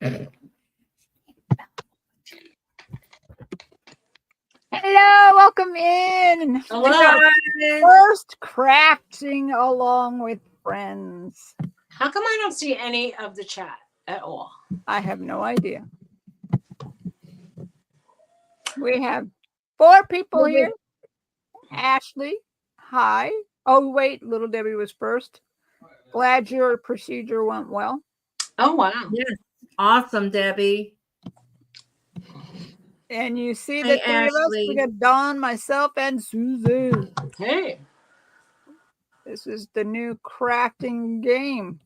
Hello, welcome in. Hello. First crafting along with friends. How come I don't see any of the chat at all? I have no idea. We have 4 people here. Ashley, hi. Oh, wait, little Debbie was first. Glad your procedure went well. Oh, wow. Yes. Awesome, Debbie. And you see Hey, the 3 of us. We got Dawn, myself, and Susan. Hey. This is the new crafting game.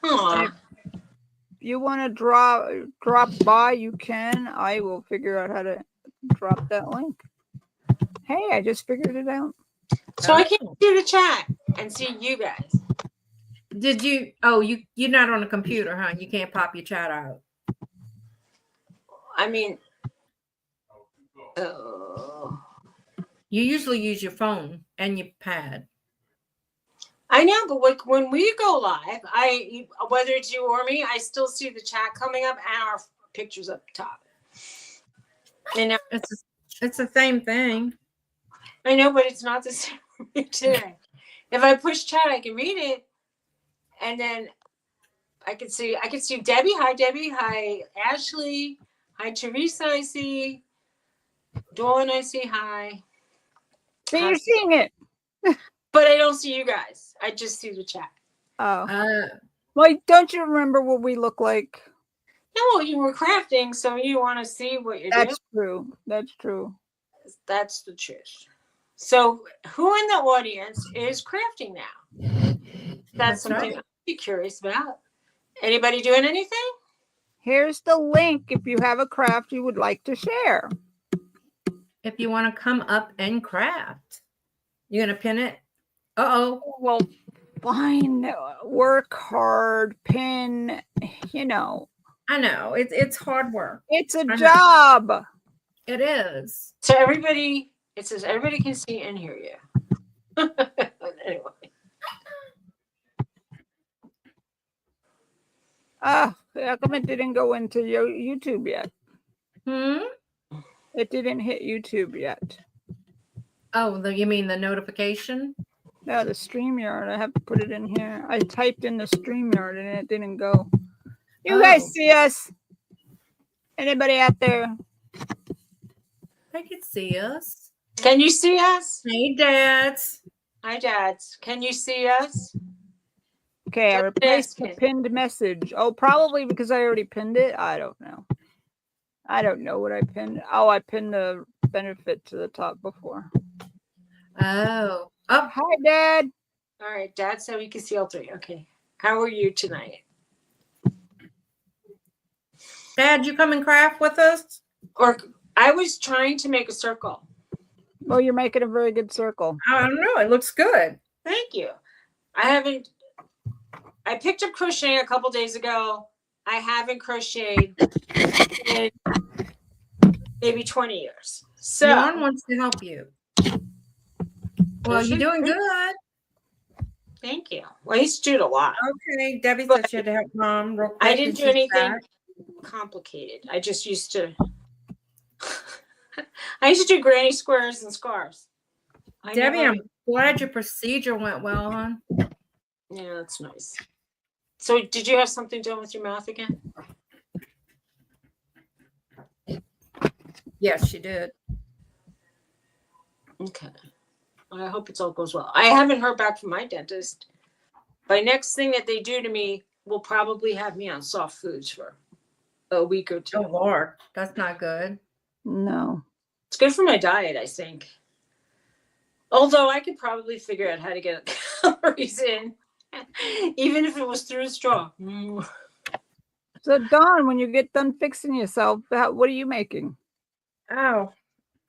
Aww. If you want to drop by, you can. I will figure out how to drop that link. Hey, I just figured it out. So I can't see the chat and see you guys. Did you? Oh, you're not on a computer, huh? You can't pop your chat out. I mean, you usually use your phone and your pad. I know, but when we go live, whether it's you or me, I still see the chat coming up and our pictures up top. And it's the same thing. I know, but it's not the same today. If I push chat, I can read it, and then I can see Debbie. Hi, Debbie. Hi, Ashley. Hi, Teresa. I see. Dawn. I see. Hi. So you're seeing it. But I don't see you guys. I just see the chat. Oh. Well, don't you remember what we look like? No, you were crafting, so you want to see what you're doing. That's true. That's true. That's the truth. So who in the audience is crafting now? That's something I'd be curious about. Anybody doing anything? Here's the link if you have a craft you would like to share. If you want to come up and craft, you're going to pin it. Uh-oh. Well, fine. Work hard, pin, you know. I know. It's hard work. It's a job. It is. So it says everybody can see and hear you. Anyway. How come it didn't go into your YouTube yet? It didn't hit YouTube yet. Oh, you mean the notification? No, the StreamYard. I have to put it in here. I typed in the StreamYard and it didn't go. You guys see us? Anybody out there? They can see us. Can you see us? Hey, dads. Hi, dads. Can you see us? Okay, I replaced the pinned message. Oh, probably because I already pinned it. I don't know. I don't know what I pinned. Oh, I pinned the benefit to the top before. Oh. Hi, Dad. All right, Dad said we can see all 3. Okay. How are you tonight? Dad, you come and craft with us? Or I was trying to make a circle. Well, you're making a very good circle. I don't know. It looks good. Thank you. I picked up crocheting a couple days ago. I haven't crocheted in maybe 20 years. So John wants to help you. Well, you're doing good. Thank you. Well, he's doing a lot. Okay. Debbie said she had to help Mom real quick. I didn't do anything complicated. I just used to do granny squares and scarves. Debbie, I'm glad your procedure went well, hon. Yeah, that's nice. So did you have something done with your mouth again? Yes, she did. Okay. I hope it all goes well. I haven't heard back from my dentist. By next thing that they do to me will probably have me on soft foods for a week or 2. Oh, Lord. That's not good. No. It's good for my diet, I think. Although I could probably figure out how to get calories in, even if it was through a straw. So, Dawn, when you get done fixing yourself, what are you making? Oh,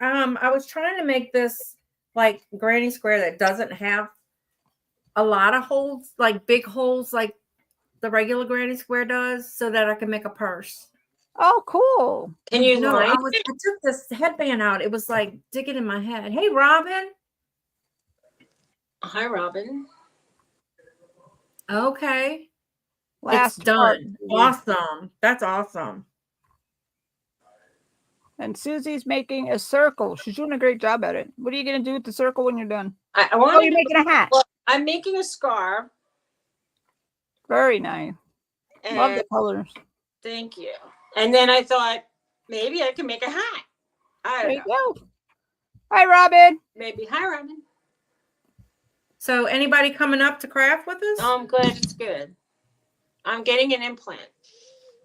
I was trying to make this like granny square that doesn't have a lot of holes, like big holes, like the regular granny square does, so that I can make a purse. Oh, cool. Can you I took this headband out. It was like digging in my head. Hey, Robin. Hi, Robin. Okay. Last it's part, done. Susie. Awesome. That's awesome. And Susie's making a circle. She's doing a great job at it. What are you going to do with the circle when you're done? I want Oh, to you're making a hat. Well, I'm making a scarf. Very nice. Love And the colors. thank you. And then I thought maybe I can make a hat. I There don't you know. go. Hi, Robin. Maybe. Hi, Robin. So anybody coming up to craft with us? Oh, I'm glad it's good. I'm getting an implant,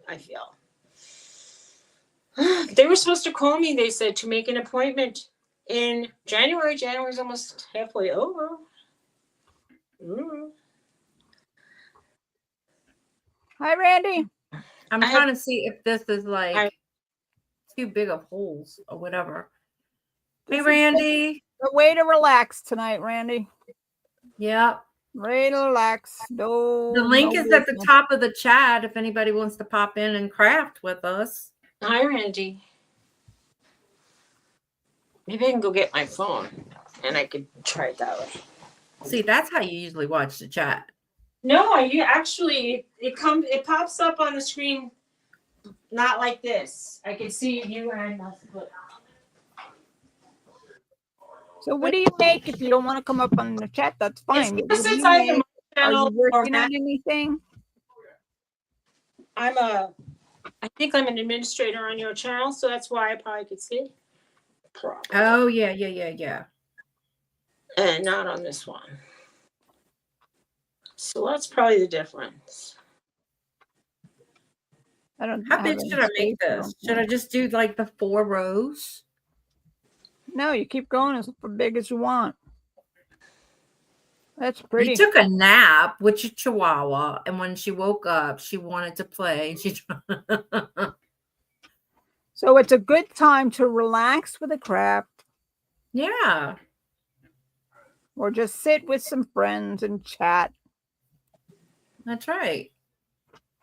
I feel. They were supposed to call me, they said, to make an appointment in January. January's almost halfway over. Hi, Randy. I'm I trying to see if this is like I- too big of holes or whatever. This Hey, is Randy. the way to relax tonight, Randy. Yep. Relax. No. The link no is at the business. top of the chat if anybody wants to pop in and craft with us. Hi, Randy. Maybe I can go get my phone and I could try it that way. See, that's how you usually watch the chat. No, you actually it pops up on the screen, not like this. I can see you and So what do you make if you don't want to come up on the chat? That's fine. It's What do because you either make? my Are you channel or working Matt. on anything? I think I'm an administrator on your channel, so that's why I probably could see. Probably. Oh, yeah. And not on this one. So that's probably the difference. I don't. How have big any should I space, make I this? don't Should I think. just do like the 4 rows? No, you keep going as big as you want. That's We pretty. took a nap with your chihuahua, and when she woke up, she wanted to play. So it's a good time to relax with a craft Yeah. or just sit with some friends and chat. That's right.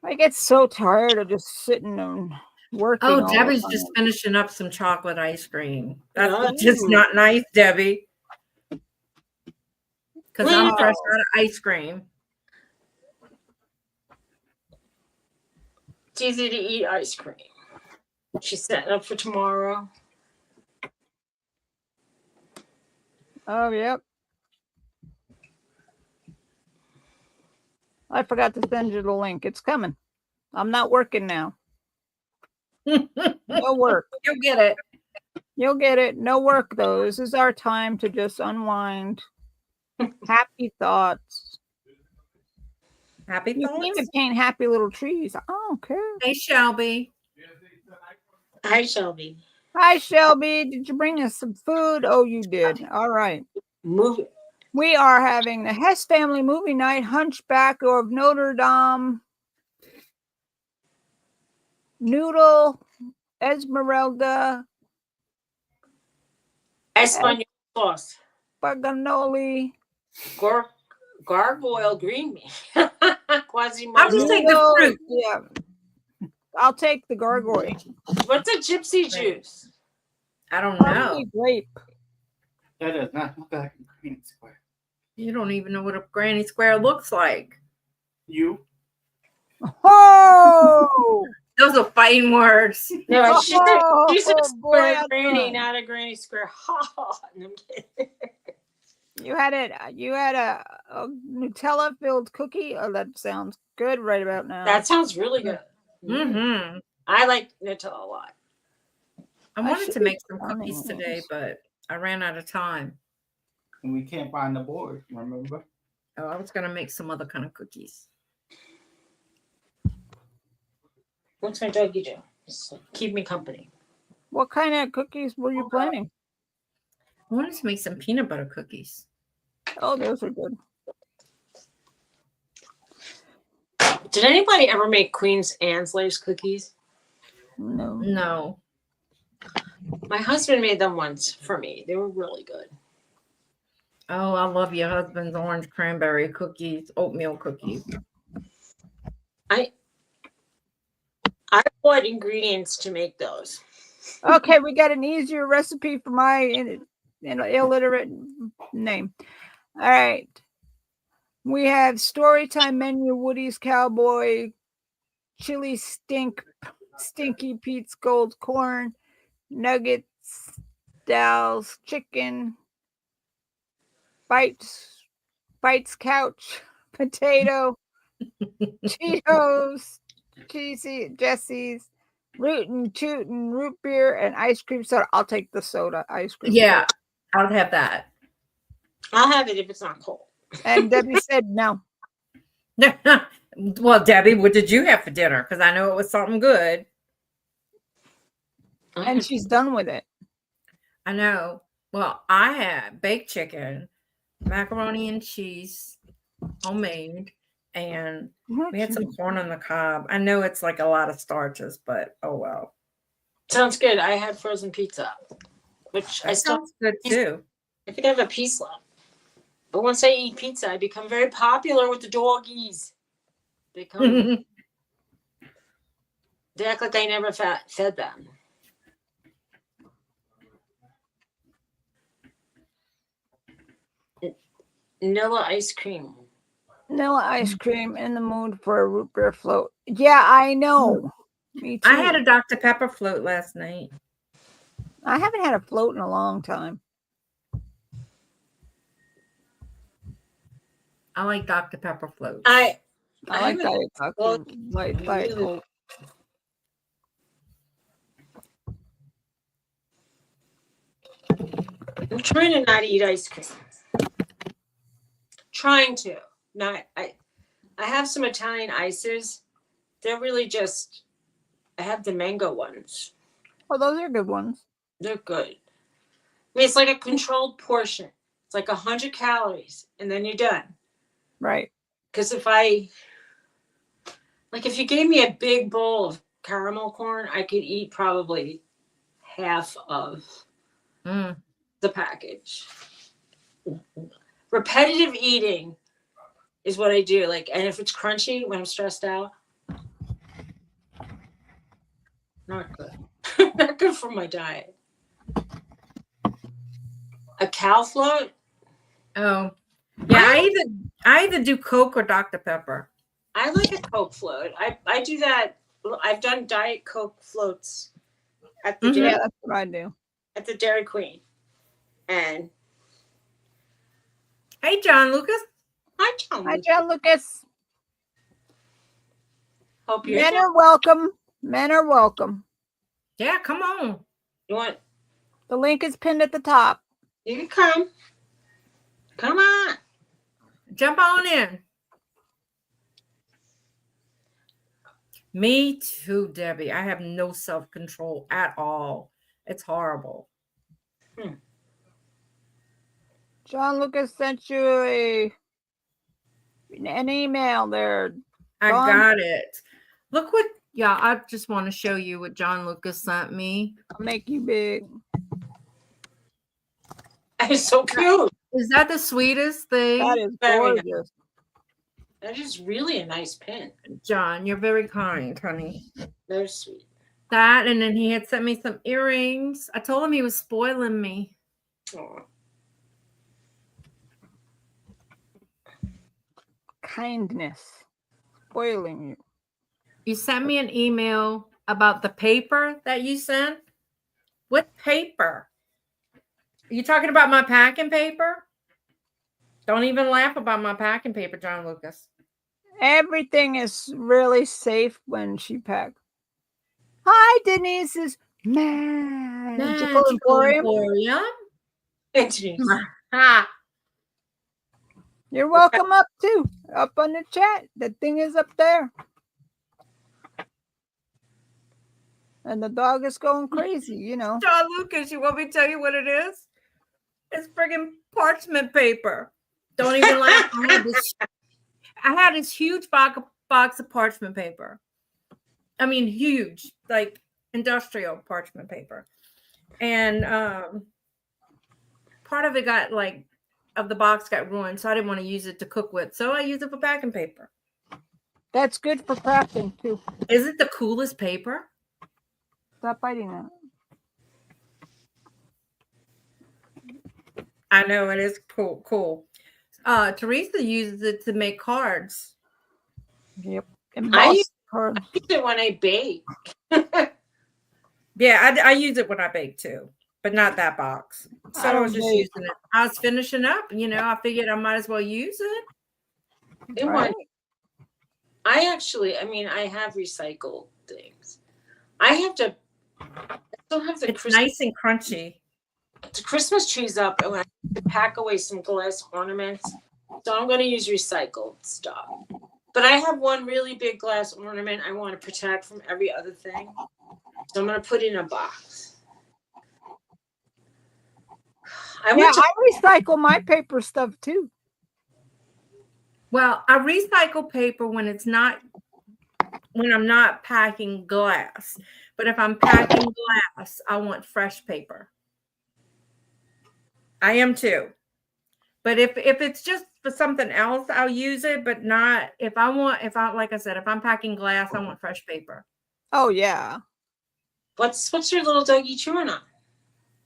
I get so tired of just sitting and working. Oh, all Debbie's the just time. finishing up some chocolate ice cream. That's Oh. just not nice, Debbie. Because I'm Wow. fresh out of ice cream. It's easy to eat ice cream. She's setting up for tomorrow. Oh, yep. I forgot to send you the link. It's coming. I'm not working now. No work. You'll get it. You'll get it. No work, though. This is our time to just unwind. Happy thoughts. Happy You can thoughts. even paint happy little trees. I don't care. Hey, Shelby. Hi, Shelby. Hi, Shelby. Did you bring us some food? Oh, you did. All right. Move it. We are having the Hess family movie night, Hunchback of Notre Dame, Noodle, Esmeralda, Espanol sauce. Paganoli. Gargoyle green meat. I'll just take the Noodle. fruit. Yeah. I'll take the gargoyle. What's a gypsy juice? I don't know. Probably grape. That does not look like a green square. You don't even know what a granny square looks like. You? Oh! Those are fighting words. No, she's a boy, square I'm granny, done. not a granny square. Ha ha. No, I'm kidding. You had it. You had a Nutella filled cookie. Oh, that sounds good right about now. That sounds really good. Mm-hmm. I like Nutella a lot. I I wanted should to be make some planning cookies today, those. but I ran out of time. And we can't find the board, remember? Oh, I was going to make some other kind of cookies. What's my doggy do? Just keep me company. What kind of cookies were you planning? I wanted to make some peanut butter cookies. Oh, those are good. Did anybody ever make Queen's Ansley's cookies? No. No. My husband made them once for me. They were really good. Oh, I love your husband's orange cranberry cookies, oatmeal cookies. I bought ingredients to make those. Okay, we got an easier recipe for my illiterate name. All right. We have Storytime menu, Woody's Cowboy, Chili Stinky Pete's Gold Corn, Nuggets, Dal's Chicken, Bites Couch, Potato, Cheetos, Cheesy Jesse's, Rootin' Tootin', root beer, and ice cream soda. I'll take the soda, ice cream. Yeah, I'll have that. I'll have it if it's not cold. And Debbie said no. Well, Debbie, what did you have for dinner? Because I know it was something good. And she's done with it. I know. Well, I had baked chicken, macaroni and cheese, homemade, and we had some corn on the cob. I know it's like a lot of starches, but oh well. Sounds good. I had frozen pizza, which I That still, sounds good too. I think I have a piece left. But once I eat pizza, I become very popular with the doggies. They come, they act like I never fed them. Vanilla ice cream. Vanilla ice cream, in the mood for a root beer float. Yeah, I know. Me too. I had a Dr. Pepper float last night. I haven't had a float in a long time. I like Dr. Pepper floats. I I like haven't- Diet well, Coke. Diet Coke. I'm trying to not eat ice cream. Trying to. Not I have some Italian ices. They're really just I have the mango ones. Oh, those are good ones. They're good. I mean, it's like a controlled portion. It's like 100 calories and then you're done. Right. Because if you gave me a big bowl of caramel corn, I could eat probably half of the package. Repetitive eating is what I do. Like, and if it's crunchy when I'm stressed out, not good. Not good for my diet. A cow float? Oh, yeah. I either do Coke or Dr. Pepper. I like a Coke float. I do that. I've done Diet Coke floats at the Yeah, that's what I do. at the Dairy Queen. And Hey, John Lucas. hi, John. Hi, John Lucas. Hope you're Men are welcome. Men are welcome. Yeah, come on. you want The link is pinned at the top. you can come. Come on. Jump on in. Me too, Debbie. I have no self-control at all. It's horrible. John Lucas sent you an email there. I Dawn? got it. Look what, yeah, I just want to show you what John Lucas sent me. I'll make you big. That is so cute. Is that the sweetest thing? That is Very nice. gorgeous. That is really a nice pin. John, you're very kind, honey. Very sweet. That, and then he had sent me some earrings. I told him he was spoiling me. Aw. Kindness. Spoiling you. You sent me an email about the paper that you sent. What paper? Are you talking about my packing paper? Don't even laugh about my packing paper, John Lucas. Everything is really safe when she packs. Hi, Denise's Magical Emporium. Anthony. Ha. You're welcome up too. Up on the chat. The thing is up there. And the dog is going crazy, you know. John Lucas, you want me to tell you what it is? It's friggin' parchment paper. Don't even laugh. I had this huge box of parchment paper. I mean, huge, like industrial parchment paper. And part of it got of the box got ruined, so I didn't want to use it to cook with. So I use it for packing paper. That's good for crafting too. Is it the coolest paper? Stop biting that. I know it is cool. Teresa uses it to make cards. Yep. I Embossed card. use it when I bake. Yeah, I use it when I bake too, but not that box. So I I was don't just bake. using it. I was finishing up, I figured I might as well use it. It Right? went- I have recycled things. I still have the It's nice and crunchy. Christmas trees up, and I have to pack away some glass ornaments. So I'm going to use recycled stuff. But I have one really big glass ornament I want to protect from every other thing. So I'm going to put it in a box. I recycle my paper stuff too. Well, I recycle paper when I'm not packing glass. But if I'm packing glass, I want fresh paper. I am too. But if it's just for something else, I'll use it, but not like I said, if I'm packing glass, I want fresh paper. Oh yeah. What's your little doggy chewing on?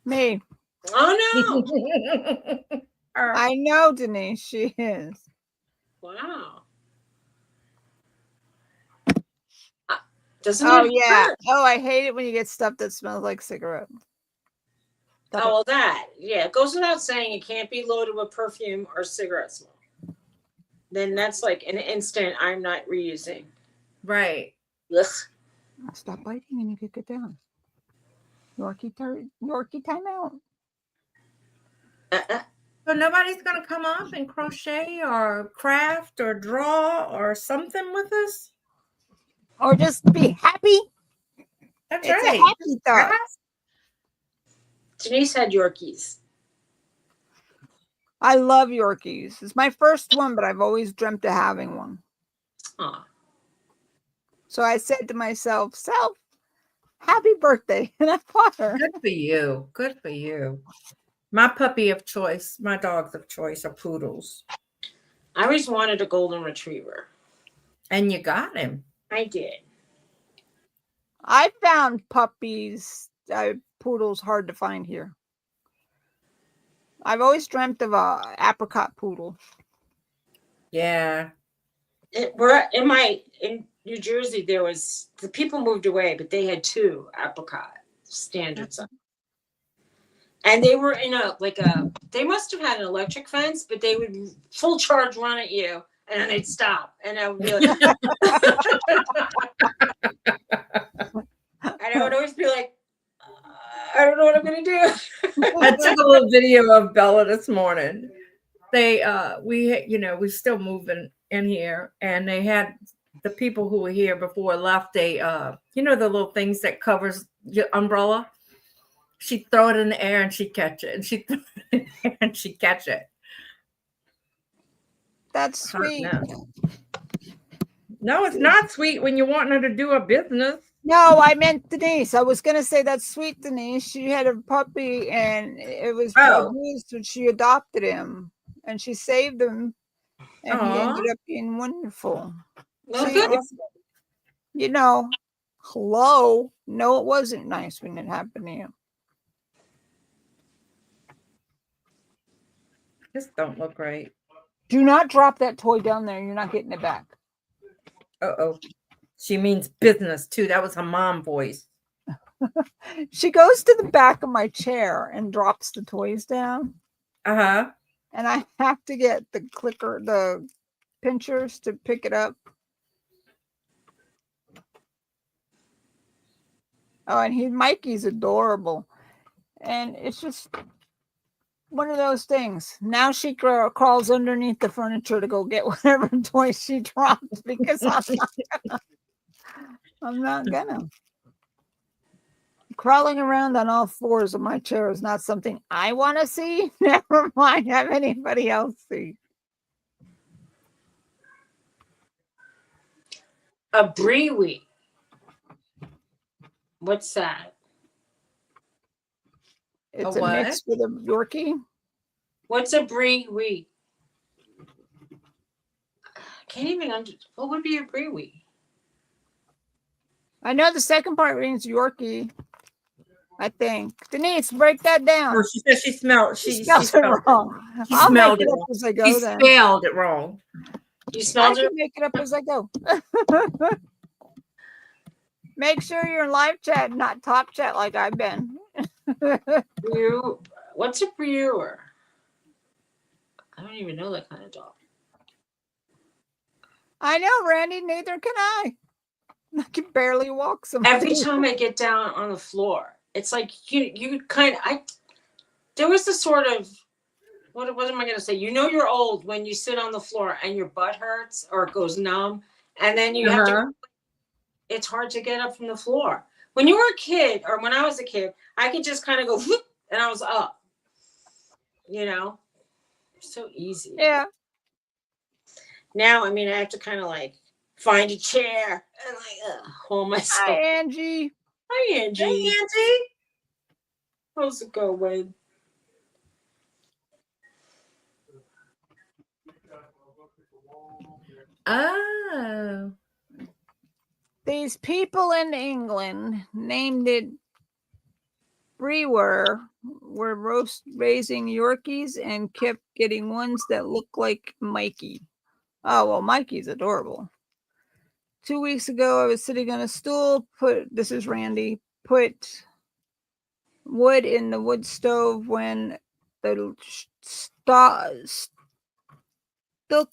Me. Oh no! I know, Denise, she is. Wow. Doesn't Oh it yeah. hurt? Oh, I hate it when you get stuff that smells like cigarettes. Oh, well, that. Yeah, it goes without saying it can't be loaded with perfume or cigarette smoke. Then that's like an instant I'm not reusing. Right. Ugh. Stop biting and you could get down. Yorkie time out. So nobody's going to come up and crochet or craft or draw or something with us? Or just be happy. That's It's right. a happy thought. Denise had Yorkies. I love Yorkies. It's my first one, but I've always dreamt of having one. Aw. So I said to myself, "Self, happy birthday." And I bought her. Good for you. Good for you. My puppy of choice, my dogs of choice are poodles. I always wanted a golden retriever. And you got him. I did. I found poodles hard to find here. I've always dreamt of a apricot poodle. Yeah. In New Jersey, the people moved away, but they had 2 apricot standards. And they were they must have had an electric fence, but they would full charge run at you and then they'd stop. And I would be like, and I would always be like, I don't know what I'm going to do. I took a little video of Bella this morning. We're still moving in here, and they had the people who were here before left. The little things that covers your umbrella. She'd throw it in the air and she'd catch it, and she'd throw it in the air and she'd catch it. That's sweet. No, it's not sweet when you want her to do a business. No, I meant Denise. I was going to say that's sweet, Denise. She had a puppy and it was abused when she adopted him, and she saved him, and he ended up being wonderful. Well, See, good. hello. No, it wasn't nice when it happened to you. This don't look right. Do not drop that toy down there. You're not getting it back. Uh-oh. She means business too. That was her mom voice. She goes to the back of my chair and drops the toys down. Uh-huh. And I have to get the pinchers to pick it up. Oh, and Mikey's adorable. And it's just one of those things. Now she crawls underneath the furniture to go get whatever toy she dropped, because I'm not gonna. Crawling around on all 4s of my chair is not something I want to see. Never mind have anybody else see. A brewie. What's that? It's a mix with a Yorkie. What's a brewie? Can't even what would be a brewie? I know the second part means Yorkie. I think. Denise, break that down. Oh, she said she smelled. She spelled it wrong. She I'll smelled make it it up wrong. as I go She then. spelled it wrong. You I smelled can it? make it up as I go. Make sure you're in live chat, not talk chat like I've been. You. What's a brewer? I don't even know that kind of dog. I know, Randy, neither can I. I can barely walk some. Every time I get down on the floor, it's like you kind of there was this sort of what am I gonna say? You know you're old when you sit on the floor and your butt hurts or it goes numb, and then you have to. It's hard to get up from the floor. When you were a kid, or when I was a kid, I could just kind of go whoop, and I was up. You know, so easy. Yeah. Now, I mean, I have to kind of like find a chair and like hold myself. Hi, Angie. Hi, Angie. Hey, Angie. How's it going? Oh. These people in England named it Brewer were raising Yorkies and kept getting ones that look like Mikey. Oh, well, Mikey's adorable. 2 weeks ago, I was sitting on a stool, this is Randy, put wood in the wood stove when the stuck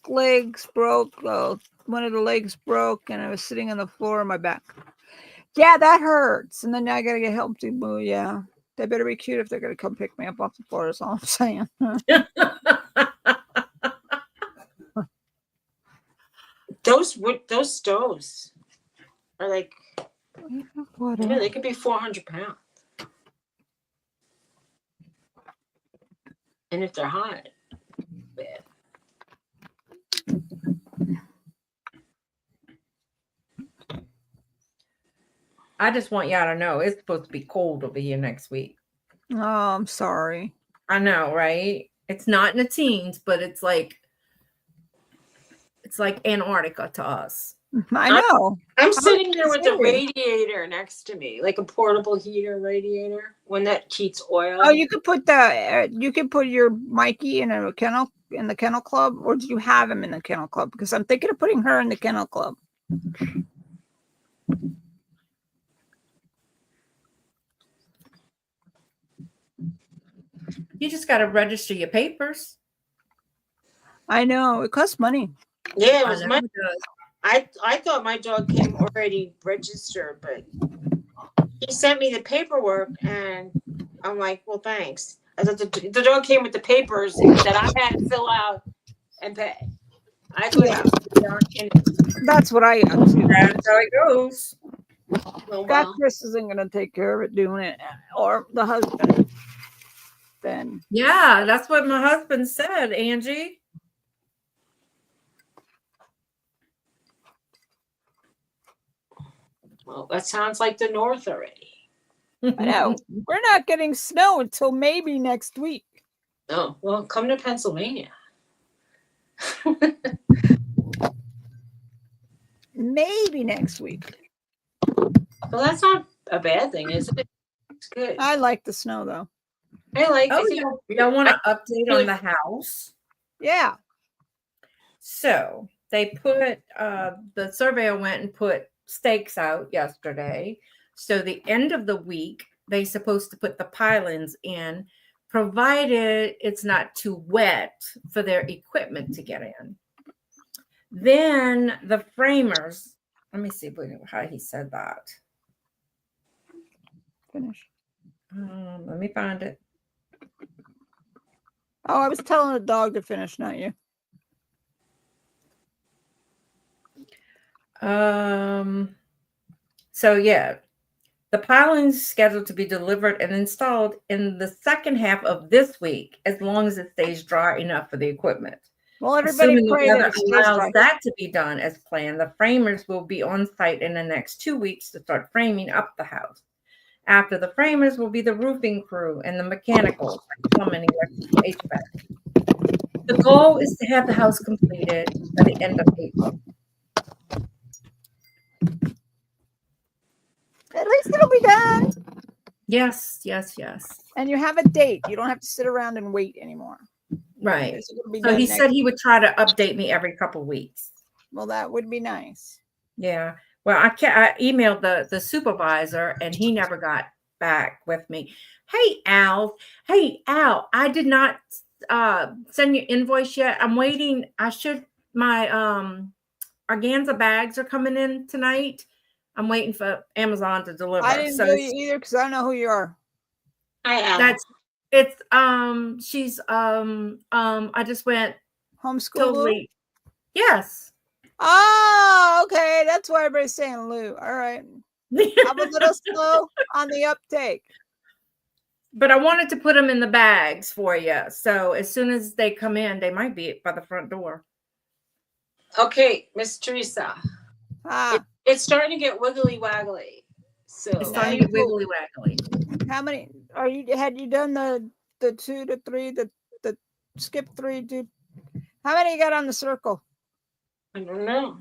legs broke. One of the legs broke, and I was sitting on the floor on my back. Yeah, that hurts. And then I got to get help to move. Yeah. They better be cute if they're going to come pick me up off the floor. That's all I'm saying. Those stoves are like, yeah, they could be 400 pounds. And if they're hot, bad. I just want y'all to know it's supposed to be cold over here next week. Oh, I'm sorry. I know, right? It's not in the teens, but it's like Antarctica to us. I know. I'm sitting there with a radiator next to me, like a portable heater radiator, one that heats oil. Oh, you could put your Mikey in the kennel club, or do you have him in the kennel club? Because I'm thinking of putting her in the kennel club. You just got to register your papers. I know it costs money. Yeah, it was money. I thought my dog came already registered, but he sent me the paperwork, and I'm like, well, thanks. I thought the dog came with the papers that I had to fill out and pay. I thought that's what I got to. That's how it goes. Oh, God, Chris isn't going to take care of it doing it, or the husband. Then yeah, that's what my husband said, Angie. Well, that sounds like the North already. I know we're not getting snow until maybe next week. Oh, well, come to Pennsylvania. Maybe next week. Well, that's not a bad thing, is it? It's good. I like the snow though. Y'all want an update on the house? Yeah. So they put the surveyor went and put stakes out yesterday. So the end of the week, they're supposed to put the pylons in, provided it's not too wet for their equipment to get in. Then the framers, let me see how he said that. Finish. Let me find it. Oh, I was telling the dog to finish, not you. So yeah, the pylons scheduled to be delivered and installed in the second half of this week, as long as it stays dry enough for the equipment. Well, everybody pray that it allows that to be done as planned. The framers will be on site in the next 2 weeks to start framing up the house. After the framers will be the roofing crew and the mechanicals, like plumbing, electrical, HVAC. The goal is to have the house completed by the end of April. At least it'll be done. Yes. And you have a date. You don't have to sit around and wait anymore. Right. It's gonna be So done he next said he would try to update me every couple weeks. Well, that would be nice. Yeah. Well, I emailed the supervisor and he never got back with me. Hey, Al. I did not send you invoice yet. I'm waiting. My organza bags are coming in tonight. I'm waiting for Amazon to deliver. I didn't do you either because I don't know who you are. Hi, Al. She's I just went Homeschool Lou? totally. Yes. Oh, okay. That's why everybody's saying Lou. All right. I'm a little slow on the uptake. But I wanted to put them in the bags for you. So as soon as they come in, they might be by the front door. Okay, Miss Teresa. It's starting to get wiggly waggly. So It's starting to get wiggly waggly. How many had you done the 2 to 3, the skip 3, dude? How many you got on the circle? I don't know.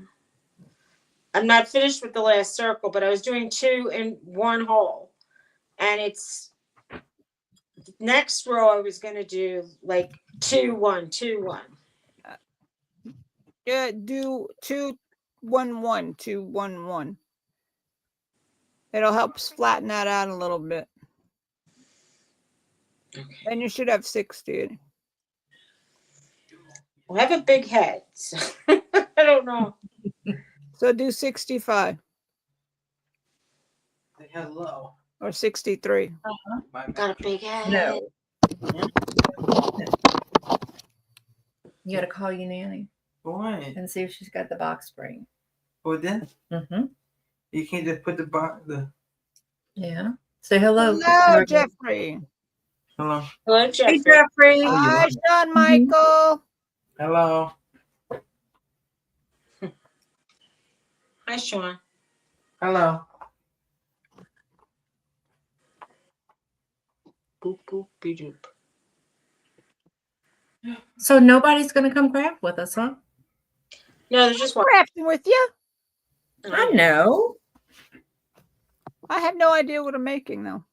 I'm not finished with the last circle, but I was doing 2 in 1 hole. And it's next row I was gonna do like 2 1 2 1. Yeah, do 2 1 1 2 1 1. It'll help flatten that out a little bit. Okay. And you should have 6, dude. I have a big head, so I don't know. So do 65 Say hello. or 63. Got a big head. No. You got to call your nanny What? and see if she's got the box spring. For that? Mm-hmm. You can't just put the box. Yeah. Say hello. Hello, Jeffrey. Hello. Hello, Jeffrey. Hey, Jeffrey. Hi, Sean Michael. Hello. Hi, Sean. Hello. Boop boop be doop. So nobody's going to come craft with us, huh? No, there's just one. Crafting with you. I know. I have no idea what I'm making though.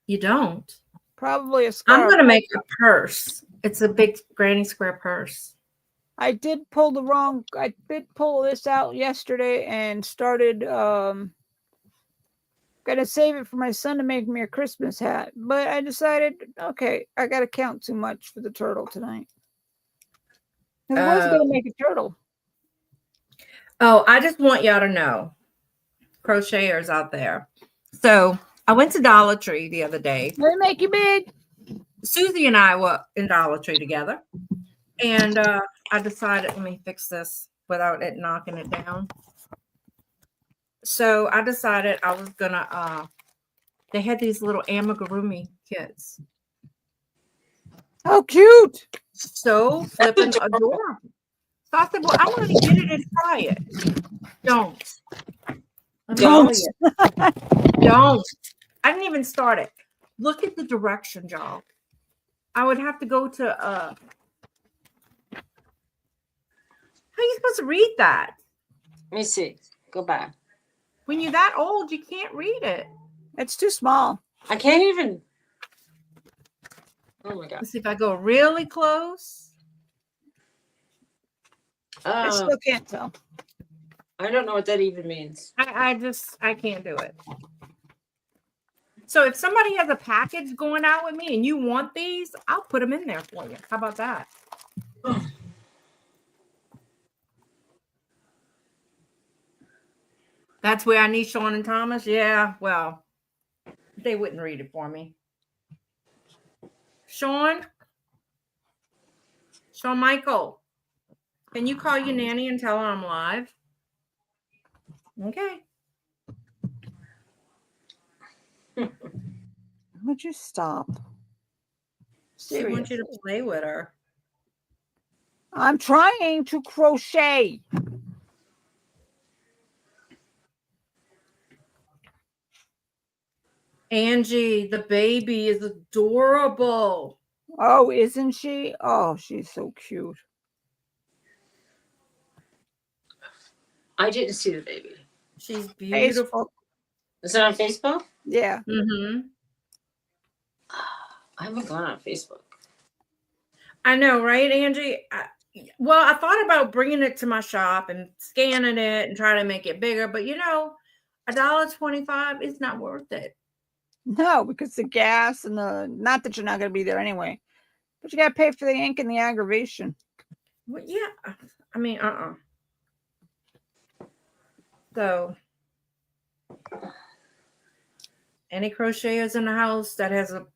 You don't. Probably a scarf. I'm going to make a purse. It's a big granny square purse. I did pull this out yesterday and started gonna save it for my son to make me a Christmas hat. But I decided, okay, I gotta count too much for the turtle tonight. I was gonna make a turtle. Oh, I just want y'all to know, crocheters out there. So I went to Dollar Tree the other day. They make you big. Susie and I were in Dollar Tree together. And I decided, let me fix this without it knocking it down. So I decided I was gonna they had these little amigurumi kits. How cute. So flipping adorable. So I said, well, I want to get it and try it. Don't. Don't. Don't. I didn't even start it. Look at the directions, y'all. I would have to go to how are you supposed to read that? Let me see. Go back. When you're that old, you can't read it. It's too small. I can't even. Oh my god. Let's see if I go really close. I still can't tell. I don't know what that even means. I can't do it. So if somebody has a package going out with me and you want these, I'll put them in there for you. How about that? That's where I need Sean and Thomas. Yeah, well, they wouldn't read it for me. Sean Michael, can you call your nanny and tell her I'm live? Okay. Would you stop? She wants you to play with her. I'm trying to crochet. Angie, the baby is adorable. Oh, isn't she? Oh, she's so cute. I didn't see the baby. She's beautiful. Facebook. Is it on Facebook? Yeah. Mm-hmm. I haven't gone on Facebook. I know, right, Angie? I thought about bringing it to my shop and scanning it and trying to make it bigger, but $1.25 is not worth it. No, because the gas and not that you're not going to be there anyway, but you got to pay for the ink and the aggravation. Well, yeah, I mean, So, any crocheters in the house that has a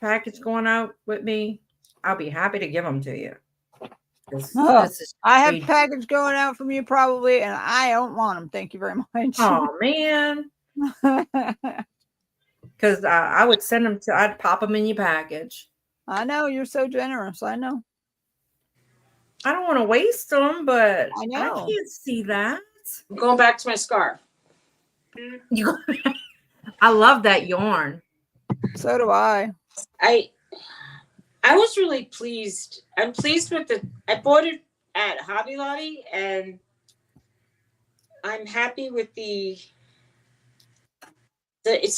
package going out with me, I'll be happy to give them to you. I have a package going out from you probably, and I don't want them. Thank you very much. Oh, man. Because I would send them I'd pop them in your package. I know, you're so generous. I know. I don't want to waste them, but I know. I can't see that. I'm going back to my scarf. I love that yarn. So do I. I was really pleased. I'm pleased with I bought it at Hobby Lobby, and I'm happy with it's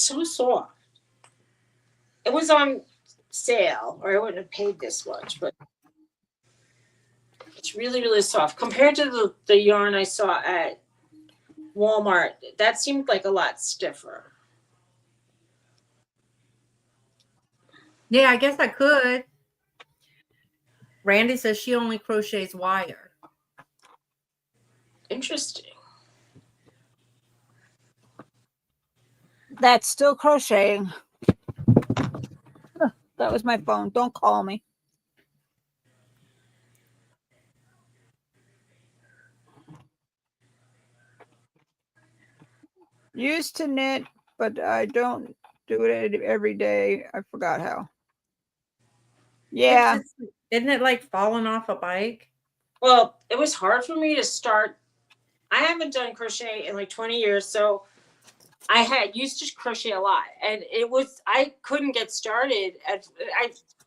so soft. It was on sale, or I wouldn't have paid this much, but it's really, really soft compared to the yarn I saw at Walmart. That seemed like a lot stiffer. Yeah, I guess I could. Randy says she only crochets wire. Interesting. That's still crocheting. That was my phone. Don't call me. Used to knit, but I don't do it every day. I forgot how. Yeah. Isn't it like falling off a bike? Well, it was hard for me to start. I haven't done crochet in like 20 years, so I used to crochet a lot, and I couldn't get started. I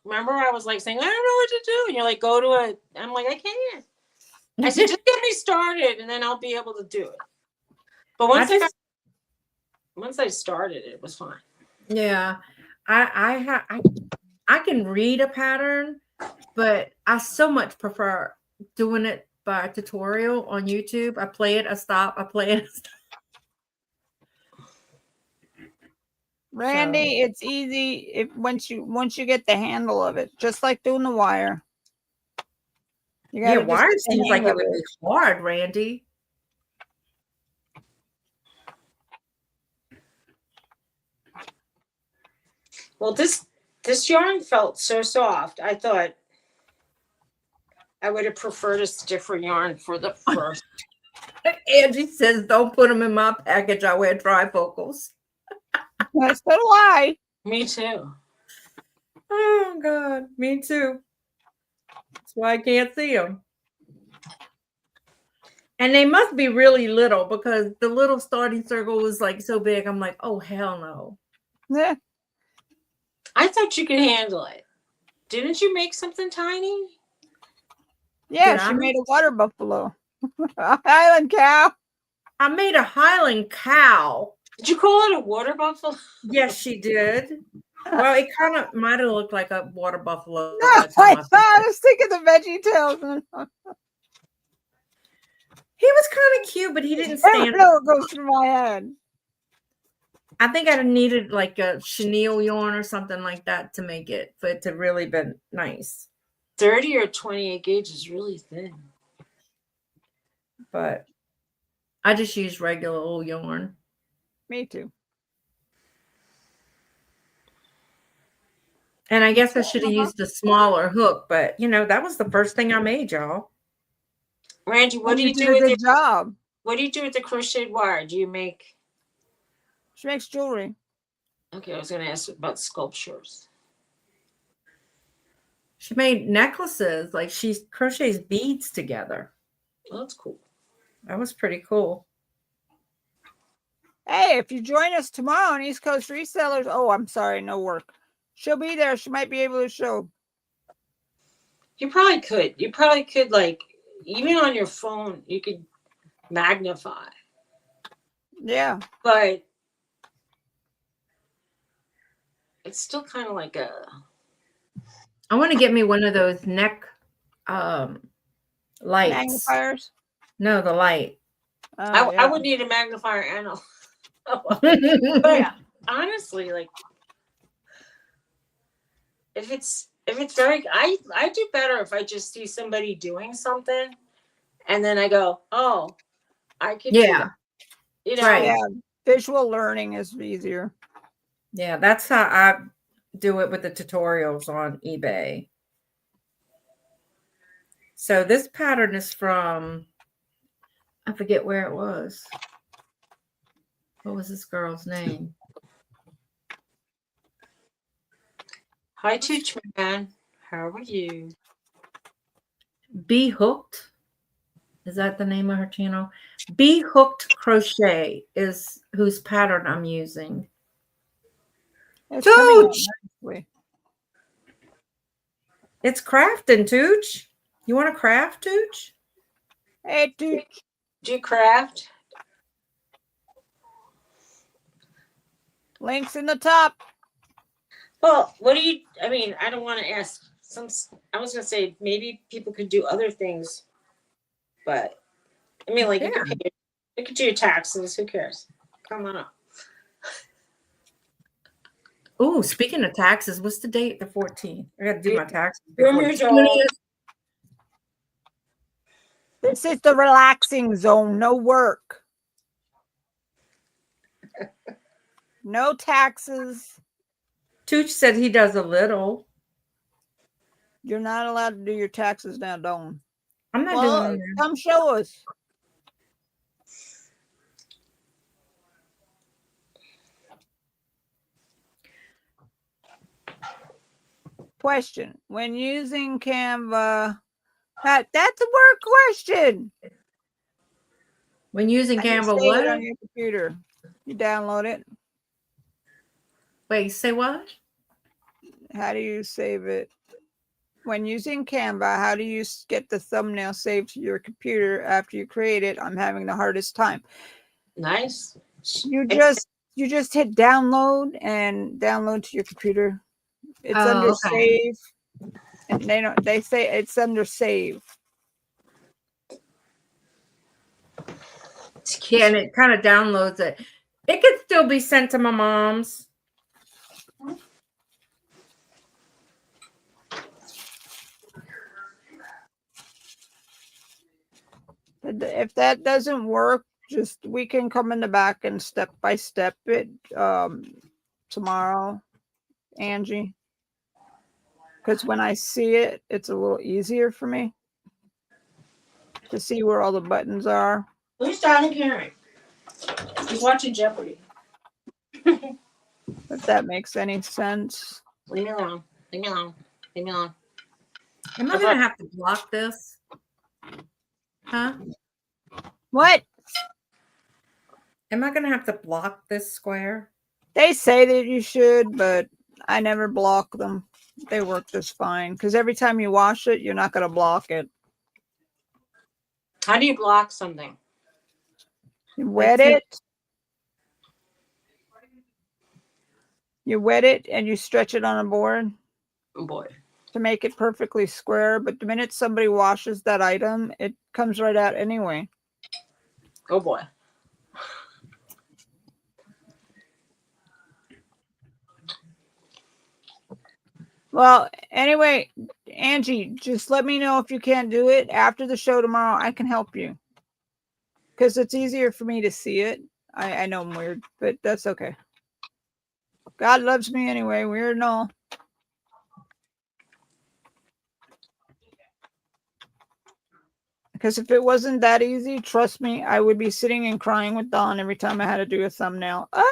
remember I was like saying, I don't know what to do, and you're like, go to it. I'm like, I can't. I said, just get me started, and then I'll be able to do it. But once I started, it was fine. Yeah, I can read a pattern, but I so much prefer doing it by tutorial on YouTube. I play it, I stop, I play it, I stop. Randy, it's easy once you get the handle of it, just like doing the wire. Yeah, wire seems like it would be hard, Randy. Well, this yarn felt so soft. I thought I would have preferred a stiffer yarn for the first. Angie says, don't put them in my package. I wear trifocals. So do I. Me too. Oh, God. Me too. That's why I can't see them. And they must be really little, because the little starting circle was like so big. I'm like, oh, hell no. Yeah. I thought you could handle it. Didn't you make something tiny? Yeah, she made a water buffalo. A Highland cow. I made a Highland cow. Did you call it a water buffalo? Yes, she did. Well, it kind of might have looked like a water buffalo. No, I was thinking the Veggie Tales. He was kind of cute, but he didn't stand. No, it goes through my head. I think I needed like a chenille yarn or something like that to make it, for it to really be nice. 30 or 28 gauge is really thin. But I just use regular old yarn. Me too. And I guess I should have used a smaller hook, but that was the first thing I made, y'all. Randy, what do you do with the job? What do you do with the crocheted wire? Do you make? She makes jewelry. Okay, I was going to ask about sculptures. She made necklaces, like she crochets beads together. Oh, that's cool. That was pretty cool. Hey, if you join us tomorrow on East Coast Resellers, I'm sorry, no work. She'll be there. She might be able to show. You probably could. You probably could, like, even on your phone, you could magnify. Yeah. But it's still kind of like a. I want to get me one of those neck lights. Magnifiers. No, the light. I would need a magnifier and a. But Yeah. honestly, like, if it's very, I do better if I just see somebody doing something, and then I go, oh, I could do Yeah. that. You know, Right. Yeah. Visual learning is easier. Yeah, that's how I do it with the tutorials on eBay. So this pattern is from, I forget where it was. What was this girl's name? Hi, Tooch Man. How are you? Be Hooked. Is that the name of her channel? Be Hooked Crochet is whose pattern I'm using. It's coming out Tooch! nicely. It's crafting, Tooch. You want to craft, Tooch? Hey, dude. Do you craft? Links in the top. Well, what do you? I mean, I don't want to ask. I was gonna say maybe people could do other things, but I mean, like you could do your taxes. Who cares? Come on up. Oh, speaking of taxes, what's the date? The 14th. I got to do my taxes. Bring before your the dog. 20th. This is the relaxing zone. No work. No taxes. Tooch said he does a little. You're not allowed to do your taxes now, Dawn. I'm not Well, doing that. come show us. Question. When using Canva, that's a word question. When using How do you Canva, save it what? on your computer? You download it. Wait, say what? How do you save it? When using Canva, how do you get the thumbnail saved to your computer after you create it? I'm having the hardest time. Nice. You just hit download and download to your computer. It's under okay. save. And they say it's under save. Yeah, and it kind of downloads it. It could still be sent to my mom's. If that doesn't work, we can come in the back and step by step it tomorrow, Angie. Because when I see it, it's a little easier for me to see where all the buttons are. Who's Donna Karen? He's watching Jeopardy. If that makes any sense. Leave me alone. Leave me alone. Leave me alone. Am I going to have to block this? Huh? What? Am I going to have to block this square? They say that you should, but I never block them. They work just fine. Because every time you wash it, you're not going to block it. How do you block something? You wet it. You wet it and you stretch it on a board. Oh boy. To make it perfectly square. But the minute somebody washes that item, it comes right out anyway. Oh boy. Well, anyway, Angie, just let me know if you can't do it after the show tomorrow. I can help you. Because it's easier for me to see it. I know I'm weird, but that's okay. God loves me anyway, weird and all. Because if it wasn't that easy, trust me, I would be sitting and crying with Dawn every time I had to do a thumbnail. I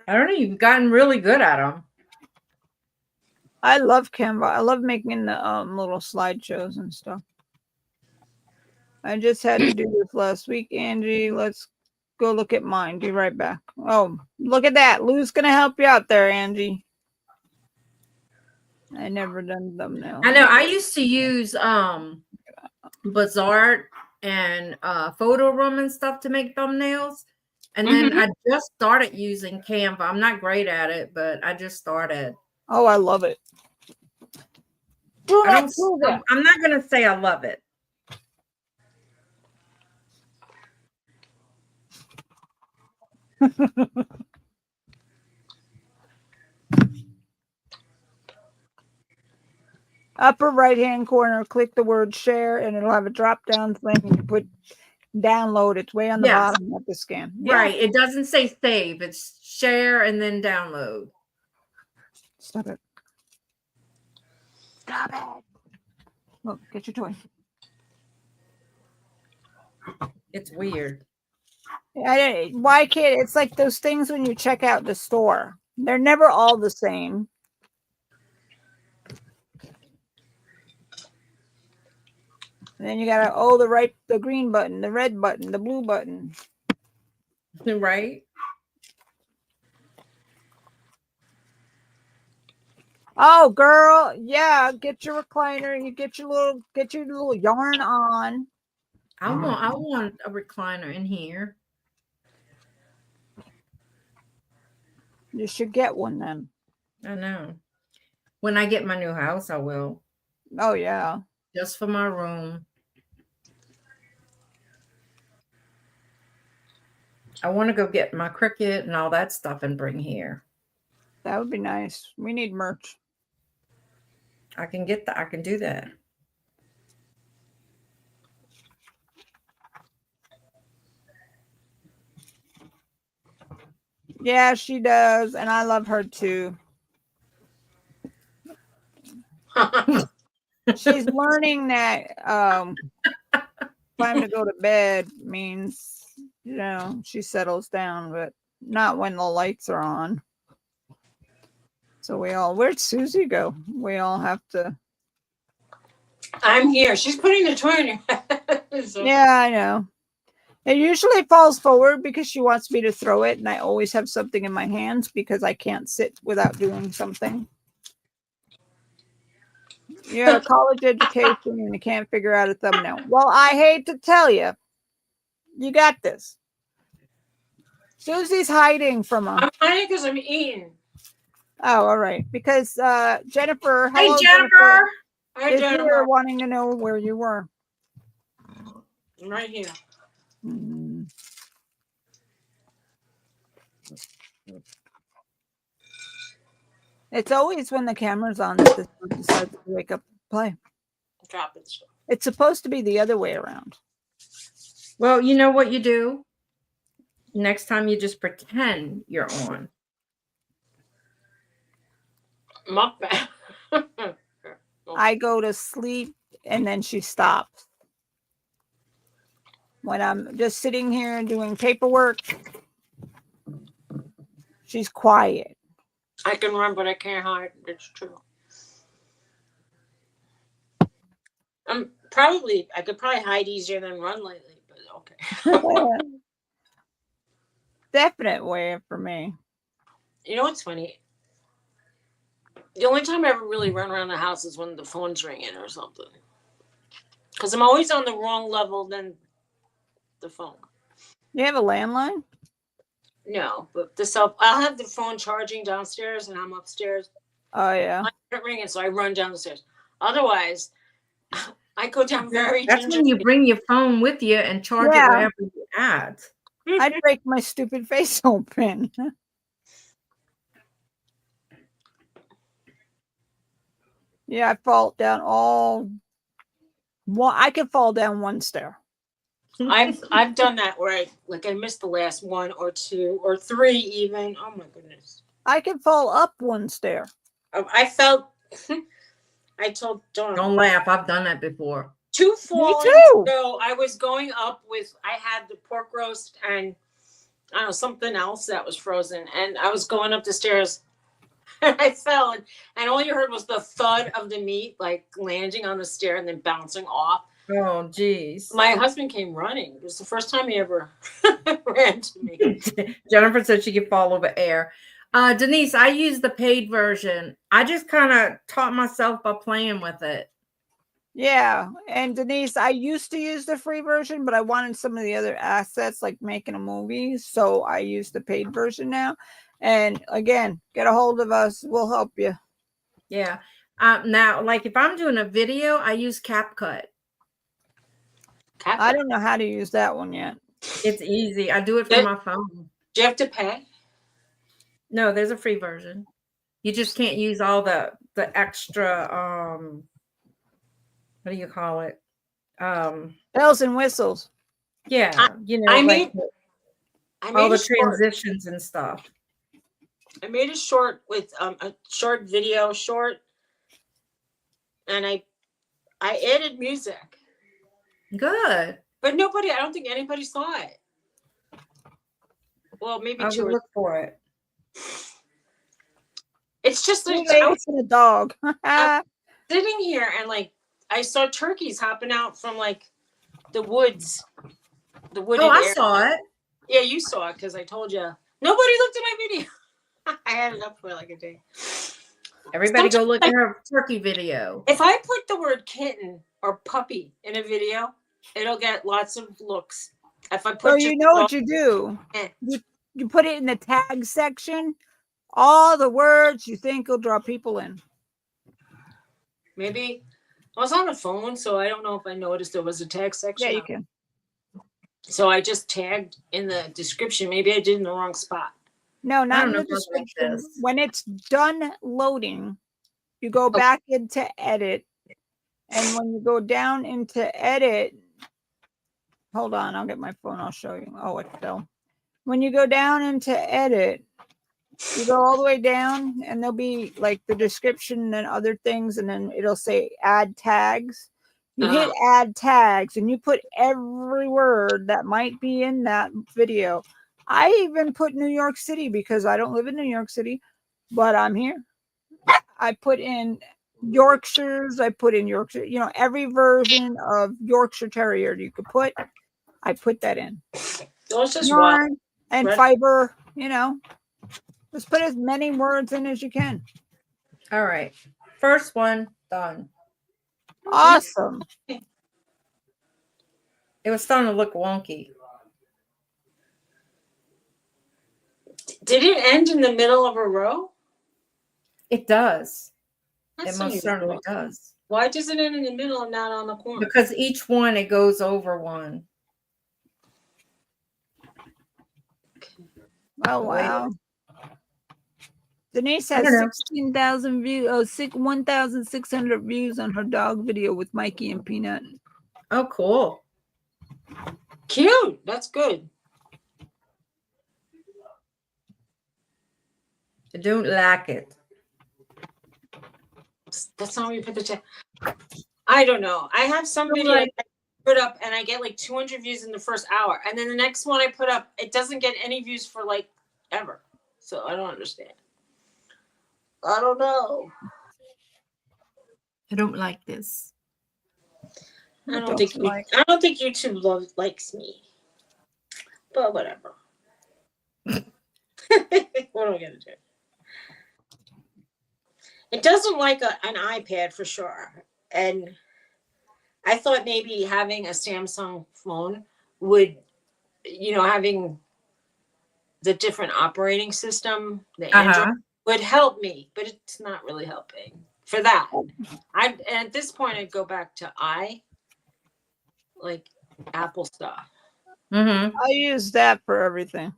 don't know. You've gotten really good at them. I love Canva. I love making the little slideshows and stuff. I just had to do this last week, Angie. Let's go look at mine. Be right back. Oh, look at that. Lou's going to help you out there, Angie. I never done thumbnails. I know. I used to use Bazaar and Photo Room and stuff to make thumbnails. And then I just started using Canva. I'm not great at it, but I just started. Oh, I love it. I'm not going to say I love it. Upper right-hand corner, click the word share, and it'll have a drop-down thing. And you put download. It's way on the bottom of the scan. Right. It doesn't say save. It's share and then download. Stop it. Stop it. Look, get your toy. It's weird. Why can't it's like those things when you check out the store? They're never all the same. And then you gotta the green button, the red button, the blue button. Right. Oh, girl, yeah, get your recliner. You get your little yarn on. I want a recliner in here. You should get one then. I know. When I get my new house, I will. Oh yeah. Just for my room. I want to go get my Cricut and all that stuff and bring here. That would be nice. We need merch. I can get that. I can do that. Yeah, she does. And I love her too. She's learning that time to go to bed means, she settles down, but not when the lights are on. So where'd Susie go? We all have to. I'm here. She's putting the toy in your head. So. Yeah, I know. It usually falls forward because she wants me to throw it, and I always have something in my hands because I can't sit without doing something. You have a college education and you can't figure out a thumbnail. Well, I hate to tell you, you got this. Susie's hiding from her. I'm hiding because I'm eating. Oh, all right. Because Jennifer, hey Jennifer, is here wanting to know where you were. I'm right here. It's always when the camera's on that this decides to wake up and play. Drop it. It's supposed to be the other way around. Well, you know what you do? Next time you just pretend you're on. Mukbang. I go to sleep and then she stops. When I'm just sitting here and doing paperwork, she's quiet. I can run, but I can't hide. It's true. I could probably hide easier than run lately, but okay. Definite way for me. You know what's funny? The only time I ever really run around the house is when the phone's ringing or something. Because I'm always on the wrong level than the phone. You have a landline? No, but I'll have the phone charging downstairs and I'm upstairs. Oh yeah. I start ringing, so I run down the stairs. Otherwise, I go down very. That's when you bring your phone with you and charge it wherever you're at. I'd break my stupid face open. Yeah, I fall down I could fall down one stair. I've done that where I missed the last one or two or three even. Oh my goodness. I can fall up one stair. I felt. I told Dawn. Don't laugh. I've done that before. 2 falls. Me too. So I was going up I had the pork roast and I don't know, something else that was frozen. And I was going up the stairs and I fell and all you heard was the thud of the meat like landing on the stair and then bouncing off. Oh, geez. My husband came running. It was the first time he ever ran to me. Jennifer said she could fall over air. Denise, I use the paid version. I just kind of taught myself by playing with it. Yeah, and Denise, I used to use the free version, but I wanted some of the other assets like making a movie, so I use the paid version now. And again, get a hold of us, we'll help you. Yeah. Now, like if I'm doing a video, I use CapCut. I don't know how to use that one yet. It's easy. I do it from my phone. Do you have to pay? No, there's a free version. You just can't use all the extra what do you call it? Bells and whistles. Yeah, you know, I like made all the a short. transitions and stuff. I made a short with a short video short, and I added music, Good. but nobody. I don't think anybody saw it. Well, maybe I two. will look for it. It's just like It's a dog. sitting here and like I saw turkeys hopping out from like the woods, the wooded Oh, I area. saw it. Yeah, you saw it because I told you. Nobody looked at my video. I had it up for like a day. Everybody go look at her turkey video. If I put the word kitten or puppy in a video, it'll get lots of looks. If I put, so you know what you do? You put it in the tag section. All the words you think will draw people in. Maybe I was on the phone, so I don't know if I noticed there was a tag section. Yeah, you can. So I just tagged in the description. Maybe I did in the wrong spot. No, not in the if I like description. this. When it's done loading, you go back into edit. And when you go down into edit, hold on, I'll get my phone, I'll show you. Oh, it fell. When you go down into edit, you go all the way down and there'll be like the description and other things, and then it'll say add tags. You hit add tags and you put every word that might be in that video. I even put New York City because I don't live in New York City, but I'm here. I put in Yorkshires, I put in Yorkshire, you know, every version of Yorkshire Terrier you could put, I put that in. Those just Yarn and Red- fiber, you know, just put as many words in as you can. All right. First one done. Awesome. It was starting to look wonky. Did it end in the middle of a row? It does. That's It most unusual. certainly does. Why does it end in the middle and not on the corner? Because each one, it goes over one. Oh, wow. Denise I has don't know. 16,000 views, 1,600 views on her dog video with Mikey and Peanut. Oh, cool. Cute. That's good. I don't like it. That's not where you put the check. I don't know. I have some video I put up and I get like 200 views in the first hour. And then the next one I put up, it doesn't get any views for like ever. So I don't understand. I don't know. I don't like this. I don't think YouTube likes me. But whatever. What am I gonna do? It doesn't like an iPad for sure. And I thought maybe having a Samsung phone would, you know, having the different operating system, the Android, would help me, but it's not really helping for that. And at this point, I'd go back to like Apple stuff. Mm-hmm. I use that for everything.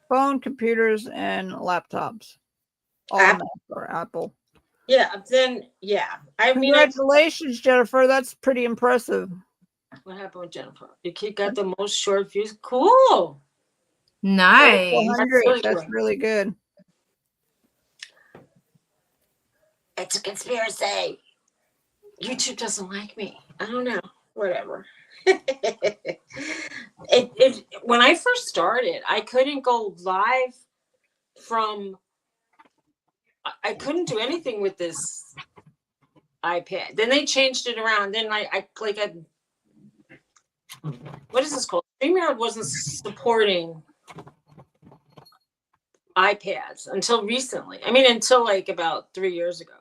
Phone, computers, and laptops. All of them are Apple. Yeah, then, yeah. I mean, congratulations, Jennifer. That's pretty impressive. What happened with Jennifer? Your kid got the most short views. Cool. Nice. 400. That's really good. It's a conspiracy. YouTube doesn't like me. I don't know. Whatever. When I first started, I couldn't go live from. I couldn't do anything with this iPad. Then they changed it around. Then what is this called? StreamYard wasn't supporting iPads until recently. I mean, until like about 3 years ago.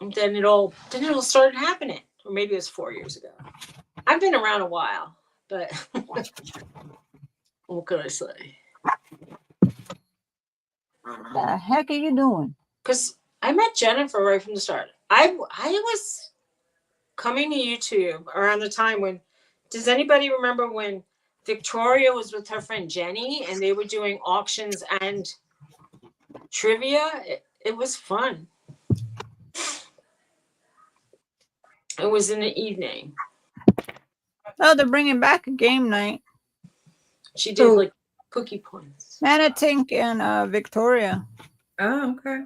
And then it all started happening. Or maybe it was 4 years ago. I've been around a while, but what could I say? The heck are you doing? Because I met Jennifer right from the start. I was coming to YouTube around the time when, does anybody remember when Victoria was with her friend Jenny and they were doing auctions and trivia? It was fun. It was in the evening. Oh, they're bringing back a game night. She did like cookie points. Manatink and Victoria. Oh, okay.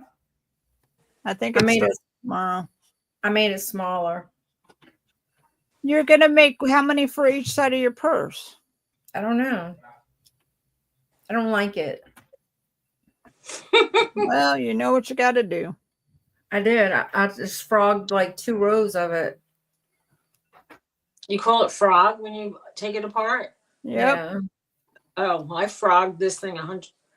I think I it's made it. tomorrow. I made it smaller. You're gonna make how many for each side of your purse? I don't know. I don't like it. Well, you know what you got to do. I did. I just frogged like 2 rows of it. You call it frog when you take it apart? Yep. Yeah. Oh, I frogged this thing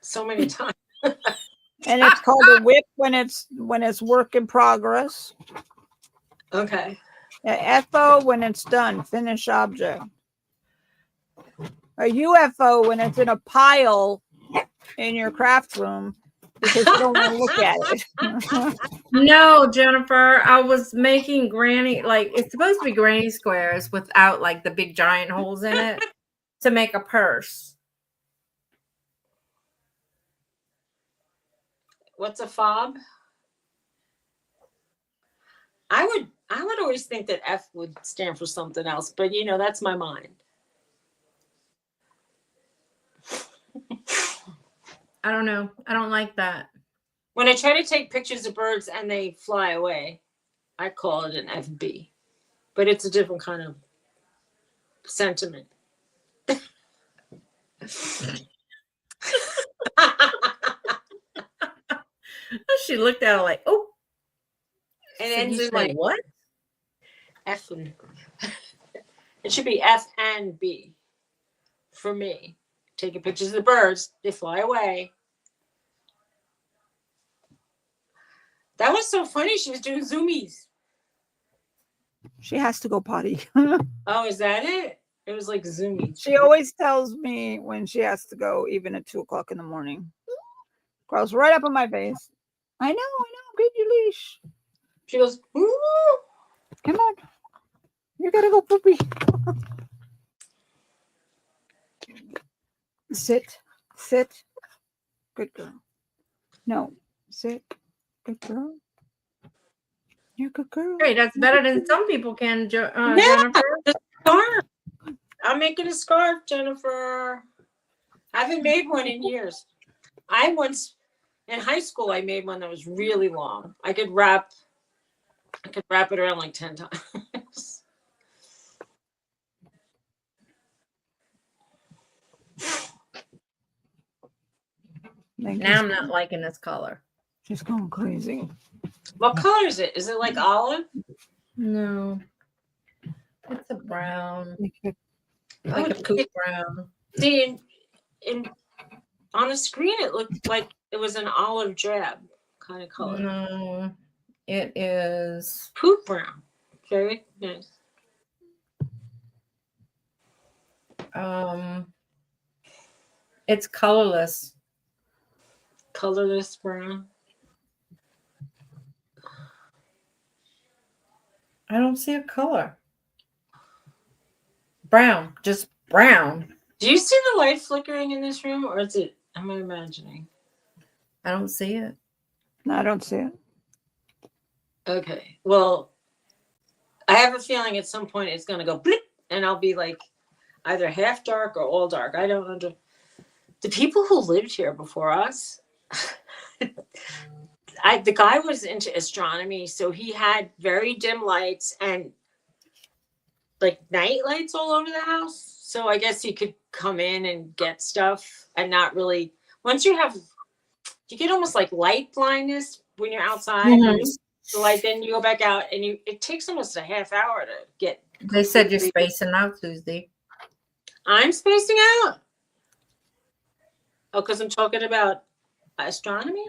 so many times. And it's called a whip when it's work in progress. Okay. A FO when it's done, finished object. A UFO when it's in a pile in your craft room because you don't want to look at it. No, Jennifer, I was making granny, like it's supposed to be granny squares without like the big giant holes in it to make a purse. What's a fob? I would always think that F would stand for something else, but that's my mind. I don't know. I don't like that. When I try to take pictures of birds and they fly away, I call it an FB, but it's a different kind of sentiment. She looked at it like, oh. It So ends you in said like what? F. It should be F and B for me. Taking pictures of the birds, they fly away. That was so funny. She was doing zoomies. She has to go potty. Oh, is that it? It was like zoomies. She always tells me when she has to go, even at 2:00 in the morning. Crawls right up on my face. I know. Get your leash. She goes, ooh. Come on. You gotta go poopy. Sit. Good girl. No. Sit. Good girl. You're a good girl. Hey, that's better than some people can, Jennifer. The scarf. I'm making a scarf, Jennifer. I haven't made one in years. In high school, I made one that was really long. I could wrap it around like 10 times. Now I'm not liking this color. She's going crazy. What color is it? Is it like olive? No. It's a brown. Like a poop brown. See, on the screen, it looked like it was an olive drab kind of color. No, it is Poop brown. Very nice. It's colorless. Colorless brown. I don't see a color. Brown, just brown. Do you see the light flickering in this room, or am I imagining? I don't see it. No, I don't see it. Okay. Well, I have a feeling at some point it's going to go blip, and I'll be like either half dark or all dark. I don't know. The people who lived here before us, the guy was into astronomy, so he had very dim lights and like night lights all over the house. So I guess he could come in and get stuff and not really. Once you get almost like light blindness when you're outside. Mhm. So like then you go back out and it takes almost a half hour to get. They said you're spacing out, Tuesday. I'm spacing out. Oh, because I'm talking about astronomy?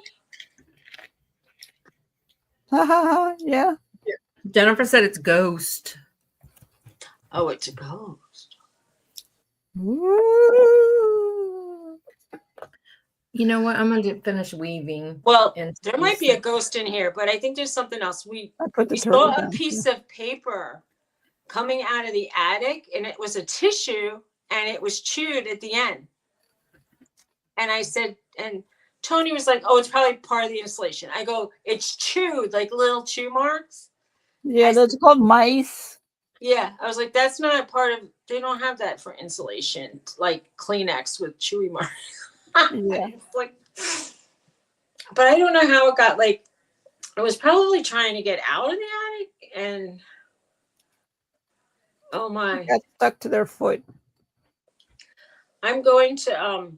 Yeah. Jennifer said it's Ghost. Oh, it's a ghost. Ooh. You know what? I'm going to finish weaving. Well, And there might be a ghost in here, but I think there's something else. We I put the we turtle saw a down. piece of paper coming out of the attic, and it was a tissue, and it was chewed at the end. And I said, and Tony was like, "Oh, it's probably part of the insulation." I go, "It's chewed, like little chew marks." Yeah, those are called mice. Yeah, I was like, "That's not part of. They don't have that for insulation, like Kleenex with chewy marks." Yeah. It's like, but I don't know how it got. Like, I was probably trying to get out of the attic, and oh my, Got stuck to their foot. I'm going to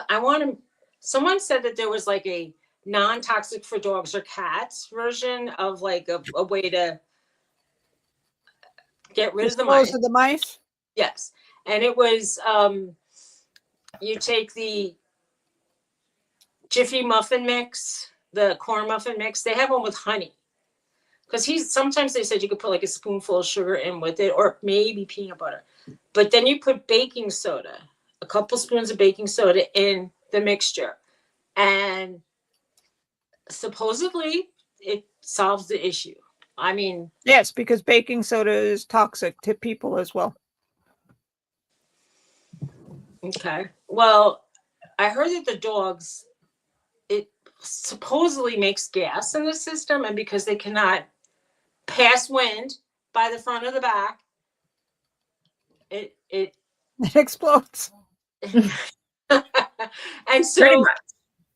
I want to. Someone said that there was like a non-toxic for dogs or cats version of like a way to get rid of the Dispose mice. of the mice. Yes, and it was you take the Jiffy muffin mix, the corn muffin mix. They have one with honey. Because sometimes they said you could put like a spoonful of sugar in with it, or maybe peanut butter. But then you put baking soda, a couple spoons of baking soda in the mixture. And supposedly it solves the issue. I mean, Yes, because baking soda is toxic to people as well. okay. Well, I heard that the dogs, it supposedly makes gas in the system, and because they cannot pass wind by the front or the back, it It explodes. and so, Pretty much.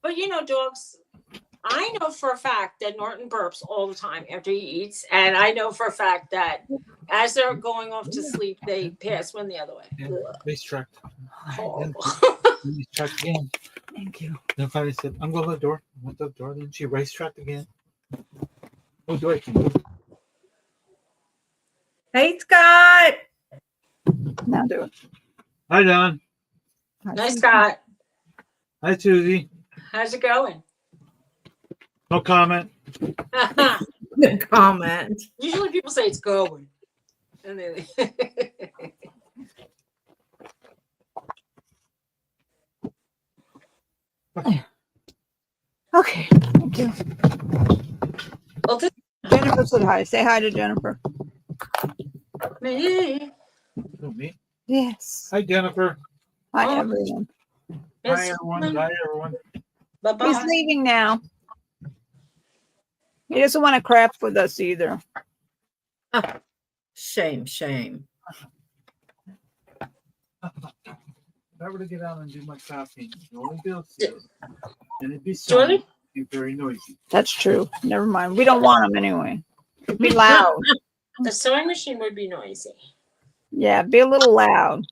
but you know, dogs, I know for a fact that Norton burps all the time after he eats, and I know for a fact that as they're going off to sleep, they pass wind the other way. Yeah, racetrack. Horrible. Racetrack again. Thank you. Then finally said, I'm going to the door. Went to the door. Then she racetracked again. Oh, do I? Hey, Scott. Now do it. Hi, Don. Nice, Scott. Hi, Susie. How's it going? No comment. Good comment. Usually people say it's going. And they Okay. Thank you. well, this Jennifer said hi. Say hi to Jennifer. me. Oh, me. Yes. Hi, Jennifer. Hi, Oh. everyone. Hi, everyone. Hi, everyone. He's Bye-bye. leaving now. He doesn't want to craft with us either. Shame, shame. If I were to get out and do my crafting, the only bill skills, and it'd be Jordan? silent, it'd be very noisy. That's true. Never mind. We don't want him anyway. It'd be loud. The sewing machine would be noisy. Yeah, be a little loud.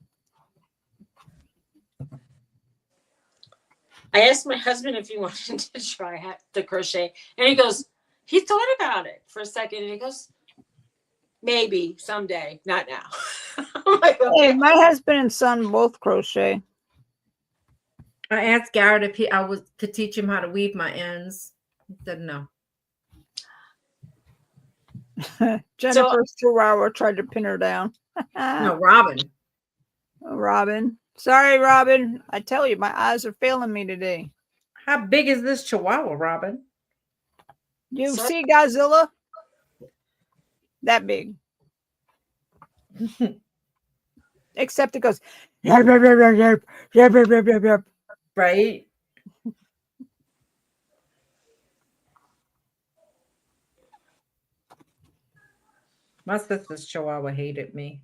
I asked my husband if he wanted to try the crochet, and he goes, he thought about it for a second, and he goes, maybe someday, not now. I'm like, Hey, okay. my husband and son both crochet. I asked Garrett if I was to teach him how to weave my ends. He said no. Jennifer's 2 hour tried to pin her down. No, Robin. Robin. Sorry, Robin. I tell you, my eyes are failing me today. How big is this Chihuahua, Robin? You Sorry. see Godzilla? That big. Except it goes, yep, yep, yep, yep, yep, yep, yep, yep, yep, yep. Right? My sister's Chihuahua hated me.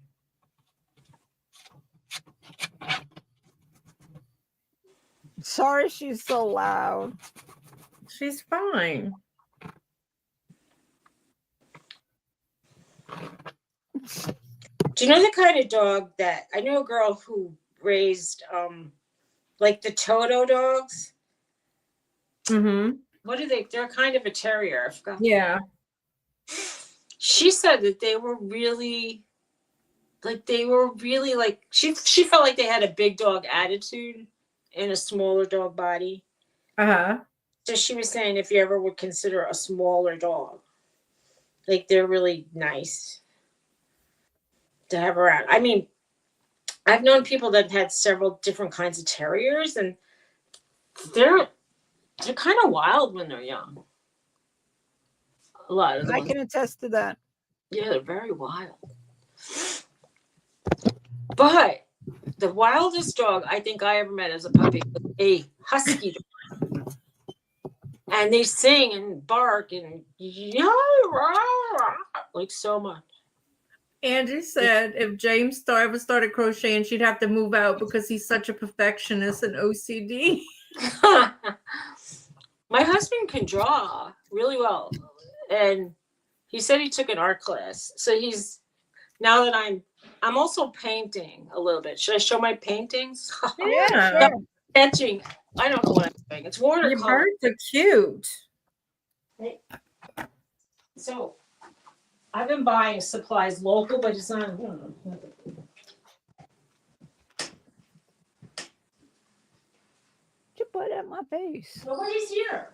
Sorry she's so loud. She's fine. Do you know the kind of dog that I know a girl who raised like the Toto dogs? Mm-hmm. What are they? They're kind of a terrier. I forgot. Yeah. She said that they were really like she felt like they had a big dog attitude in a smaller dog body. Uh-huh. So she was saying if you ever would consider a smaller dog, like they're really nice to have around. I mean, I've known people that had several different kinds of terriers, and they're kind of wild when they're young. A lot of them. I can attest to that. Yeah, they're very wild. But the wildest dog I think I ever met as a puppy was a husky dog. And they sing and bark and like so much. Angie said if James ever started crocheting, she'd have to move out because he's such a perfectionist and OCD. My husband can draw really well. And he said he took an art class. So he's, now that I'm also painting a little bit. Should I show my paintings? Yeah. Sketching. I don't know what I'm doing. It's Your watercolor. birds are cute. So I've been buying supplies local, but it's not. You put at my face. Nobody's here.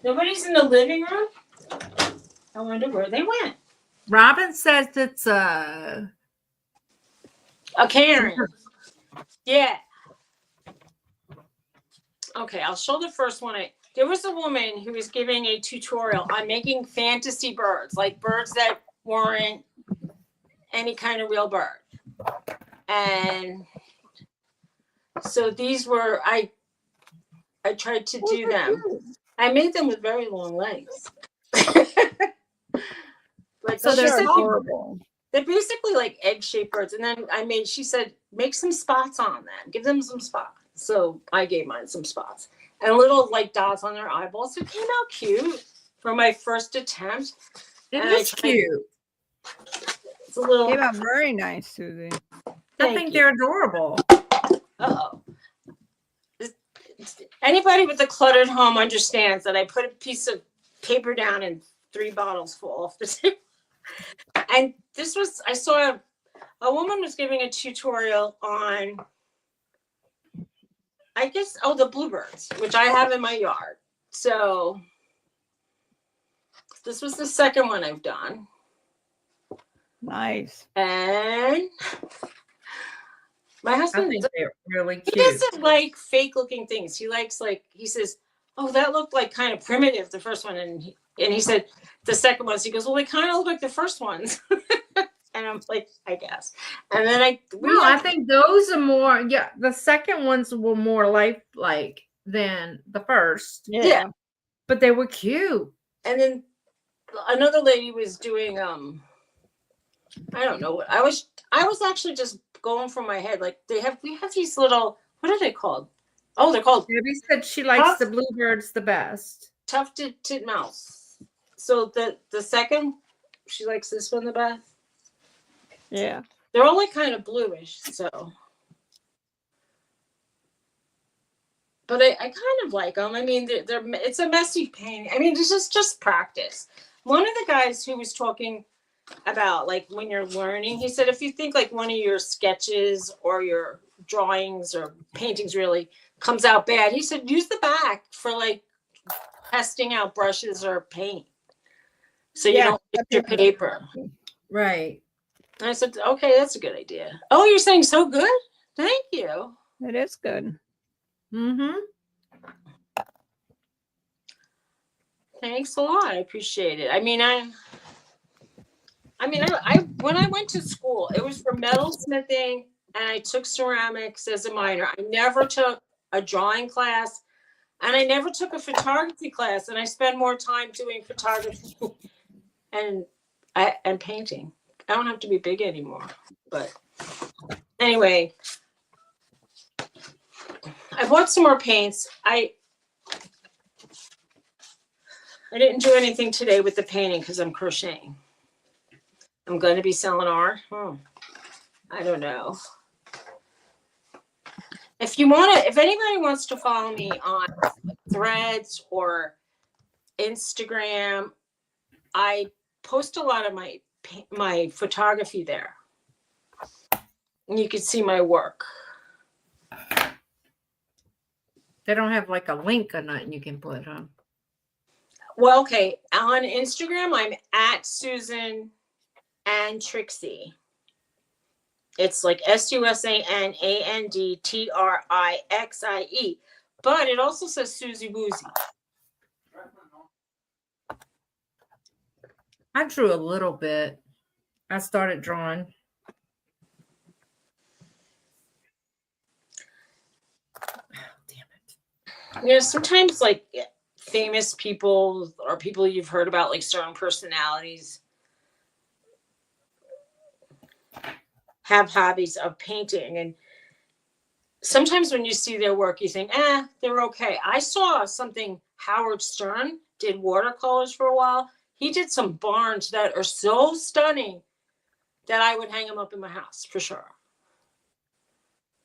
Nobody's in the living room. I wonder where they went. Robin says it's a Karen. Yeah. Okay, I'll show the first one. There was a woman who was giving a tutorial on making fantasy birds, like birds that weren't any kind of real bird. And so these were, I tried to do them. I made them with very long legs. But So she they're said horrible. they're basically like egg-shaped birds. And then she said, make some spots on them. Give them some spots. So I gave mine some spots. And little like dots on their eyeballs. It came out cute for my first attempt. It And is cute. It's a little. Came out very nice, Susie. I think they're adorable. Uh-oh. Anybody with a cluttered home understands that I put a piece of paper down and 3 bottles fall off the table. And this was, I saw a woman was giving a tutorial on, I guess, the bluebirds, which I have in my yard. So this was the second one I've done. Nice. And my I husband, think they're really he cute. doesn't like fake looking things. He likes he says, oh, that looked like kind of primitive, the first one. And he said, the second ones, he goes, well, they kind of look like the first ones. And I'm like, I guess. And then I think those are more, the second ones were more lifelike than the first. Yeah. But they were cute. And then another lady was doing, I don't know what, I was actually just going from my head. Like we have these little, what are they called? Oh, they're called Debbie said she likes the bluebirds the best. tufted titmouse. So the second, she likes this one the best. Yeah. They're only kind of bluish, so. But I kind of like them. I mean, it's a messy painting. I mean, this is just practice. One of the guys who was talking about like when you're learning, he said if you think like one of your sketches or your drawings or paintings really comes out bad, he said use the back for like testing out brushes or paint. So you don't waste your paper. Right. And I said, okay, that's a good idea. Oh, you're saying so good? Thank you. It is good. Mm-hmm. Thanks a lot. I appreciate it. I mean, I when I went to school, it was for metalsmithing, and I took ceramics as a minor. I never took a drawing class, and I never took a photography class. And I spend more time doing photography and painting. I don't have to be big anymore. But anyway, I bought some more paints. I didn't do anything today with the painting because I'm crocheting. I'm going to be selling art. I don't know. If anybody wants to follow me on Threads or Instagram, I post a lot of my photography there. And you can see my work. They don't have like a link or nothing you can put, huh? Well, okay. On Instagram, I'm at Susan and Trixie. It's like SUSANANDTRIXIE. But it also says Susie Woozy. I drew a little bit. I started drawing. You know, sometimes like famous people or people you've heard about, like certain personalities, have hobbies of painting. And sometimes when you see their work, you think, they're okay. I saw something Howard Stern did watercolors for a while. He did some barns that are so stunning that I would hang them up in my house for sure.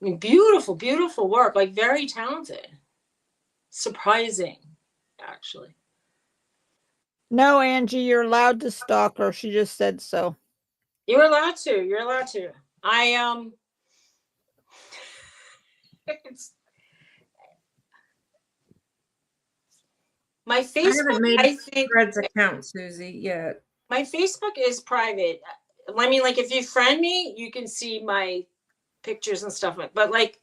I mean, beautiful, beautiful work, like very talented. Surprising, actually. No, Angie, you're allowed to stalk her. She just said so. You're allowed to. You're allowed to. My Facebook, I haven't made I think Threads account, Susie, yet. my Facebook is private. I mean, like if you friend me, you can see my pictures and stuff. But my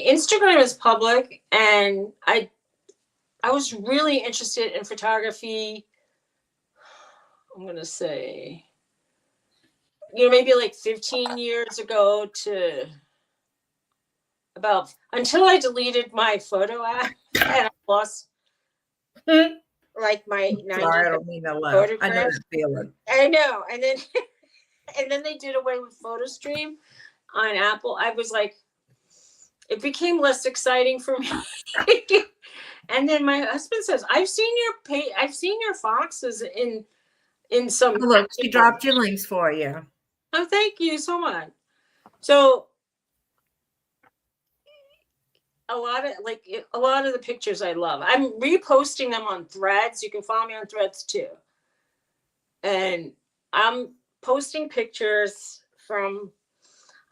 Instagram is public, and I was really interested in photography. I'm gonna say, maybe like 15 years ago to about until I deleted my photo app and I lost like my 90 Sorry, I don't mean to laugh. I know photographs. that feeling. I know, and then they did away with PhotoStream on Apple. I was like, it became less exciting for me. And then my husband says, I've seen your foxes in some. Oh, look, she dropped your links for you. Oh, thank you so much. So a lot of the pictures I love. I'm reposting them on Threads. You can follow me on Threads too. And I'm posting pictures from,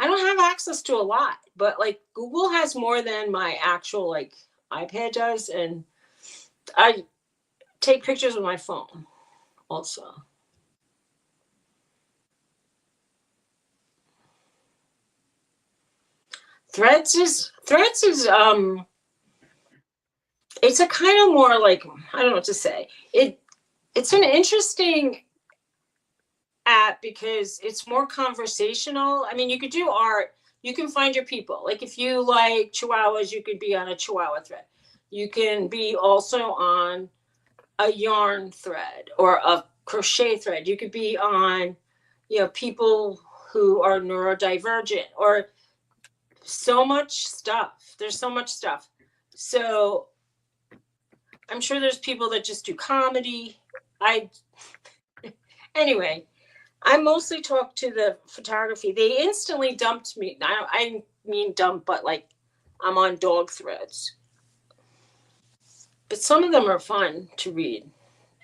I don't have access to a lot, but like Google has more than my actual like iPad does. And I take pictures with my phone also. Threads is it's a kind of more like, I don't know what to say. It's an interesting app because it's more conversational. I mean, you could do art, you can find your people. Like if you like Chihuahuas, you could be on a Chihuahua thread. You can be also on a yarn thread or a crochet thread. You could be on, people who are neurodivergent or so much stuff. There's so much stuff. So I'm sure there's people that just do comedy. Anyway, I mostly talk to the photography. They instantly dumped me. I mean dump, but like I'm on dog threads. But some of them are fun to read.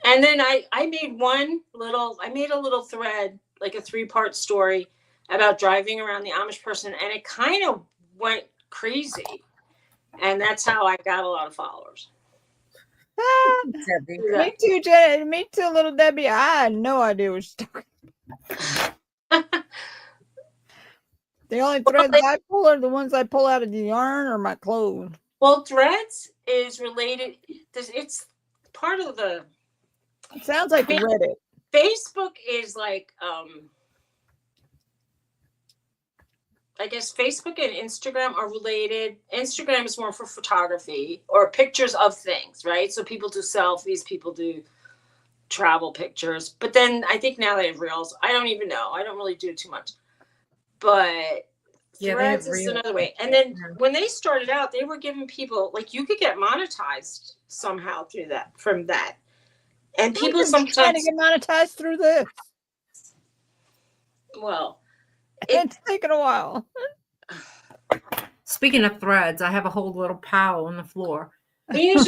And then I made a little thread, like a 3-part story about driving around the Amish person, and it kind of went crazy. And that's how I got a lot of followers. Me too, Jenny. Me too, little Debbie. I had no idea what she's talking about. The only threads I pull are the ones I pull out of the yarn or my clothes. Well, Threads is related. It's part of the. It sounds like Reddit. Facebook is like, I guess Facebook and Instagram are related. Instagram is more for photography or pictures of things, right? So people do selfies, people do travel pictures. But then I think now they have Reels. I don't even know. I don't really do too much. But Threads is another way. And then when they started out, they were giving people, like, you could get monetized somehow from that. And people sometimes trying to get monetized through this. Well, it's taken a while. Speaking of Threads, I have a whole little pile on the floor. It was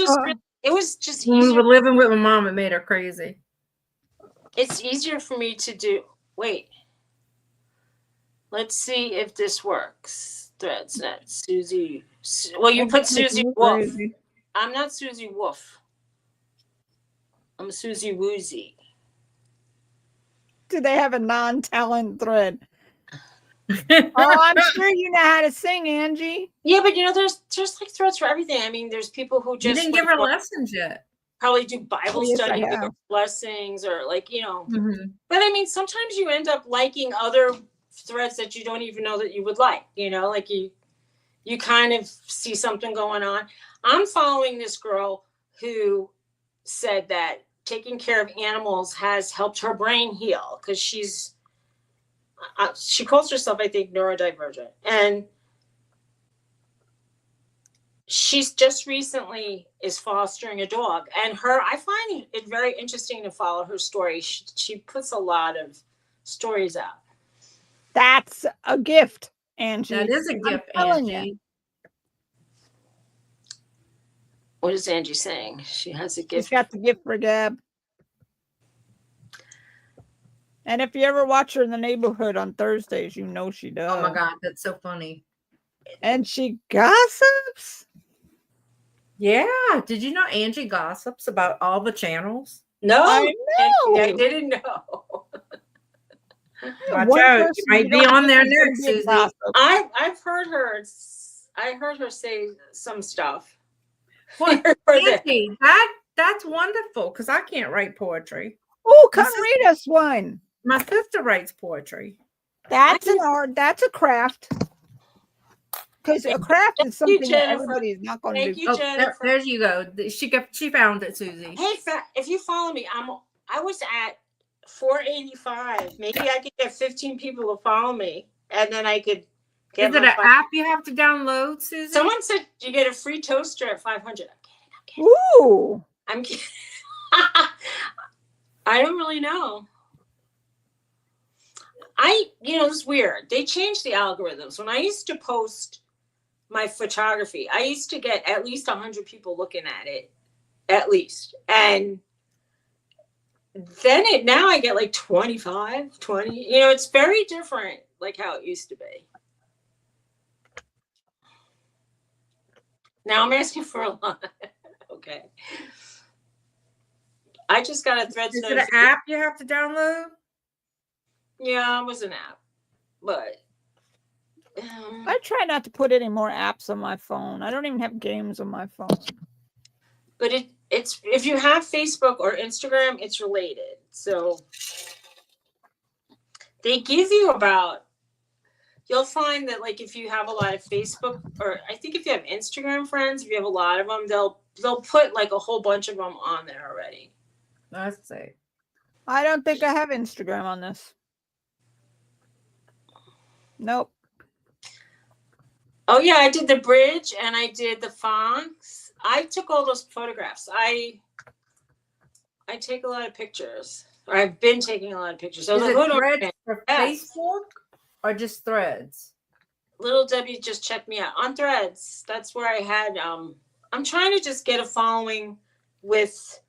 just when easier. we were living with my mom, it made her crazy. It's easier for me to do. Wait. Let's see if this works. threads. Not Susie. Well, you put Susie You're Wolf. crazy. I'm not Susie Wolf. I'm Susie Woozy. Do they have a non-talent thread? Oh, I'm sure you know how to sing, Angie. Yeah, but there's like threads for everything. I mean, there's people who You just didn't give her lessons yet. probably do Bible Oh, yes, I study or have. blessings or like, Mhm. but I mean, sometimes you end up liking other threads that you don't even know that you would like, like you kind of see something going on. I'm following this girl who said that taking care of animals has helped her brain heal because she calls herself, I think, neurodivergent. And she's just recently is fostering a dog. And I find it very interesting to follow her story. She puts a lot of stories out. That's a gift, Angie. That is a gift, telling Angie. you. What is Angie saying? She has a She's gift. got the gift for Gab. And if you ever watch her in the neighborhood on Thursdays, you know she does. Oh my God, that's so funny. And she gossips. Yeah. Did you know Angie gossips about all the channels? No, I know. I didn't know. Watch One out. You person might you be don't on there think is gonna next, be a Susie. gossip. I've heard her. I heard her say some stuff. What? For that. Angie, that's wonderful because I can't write poetry. Oh, come This is- read us one. My sister writes poetry. That's an art. That's a craft. Because a craft is Thank you, something that Jennifer. everybody's not going to Thank do. you, Oh, Jennifer. there you go. She found it, Susie. Hey, if you follow me, I was at 485. Maybe I could get 15 people to follow me, and then I could get. Is it an app you have to download, Susie? Someone said you get a free toaster at 500. Ooh. I'm kidding. I don't really know. It's weird. They changed the algorithms. When I used to post my photography, I used to get at least 100 people looking at it, at least. And then now I get like 25, 20. It's very different, like how it used to be. Now I'm asking for a lot. Okay. I just got a Threads Is it an app you have to download? Yeah, it was an app, but I try not to put any more apps on my phone. I don't even have games on my phone. but it's if you have Facebook or Instagram, it's related. So they give you you'll find that like if you have a lot of Facebook, or I think if you have Instagram friends, if you have a lot of them, they'll put like a whole bunch of them on there already. Let's see. I don't think I have Instagram on this. Nope. Oh yeah, I did the bridge and I did the fonts. I took all those photographs. I take a lot of pictures. Or I've been taking a lot of pictures. So Is the it hood Threads ornament, for yes. Facebook or just Threads? Little Debbie just checked me out on Threads. That's where I had I'm trying to just get a following with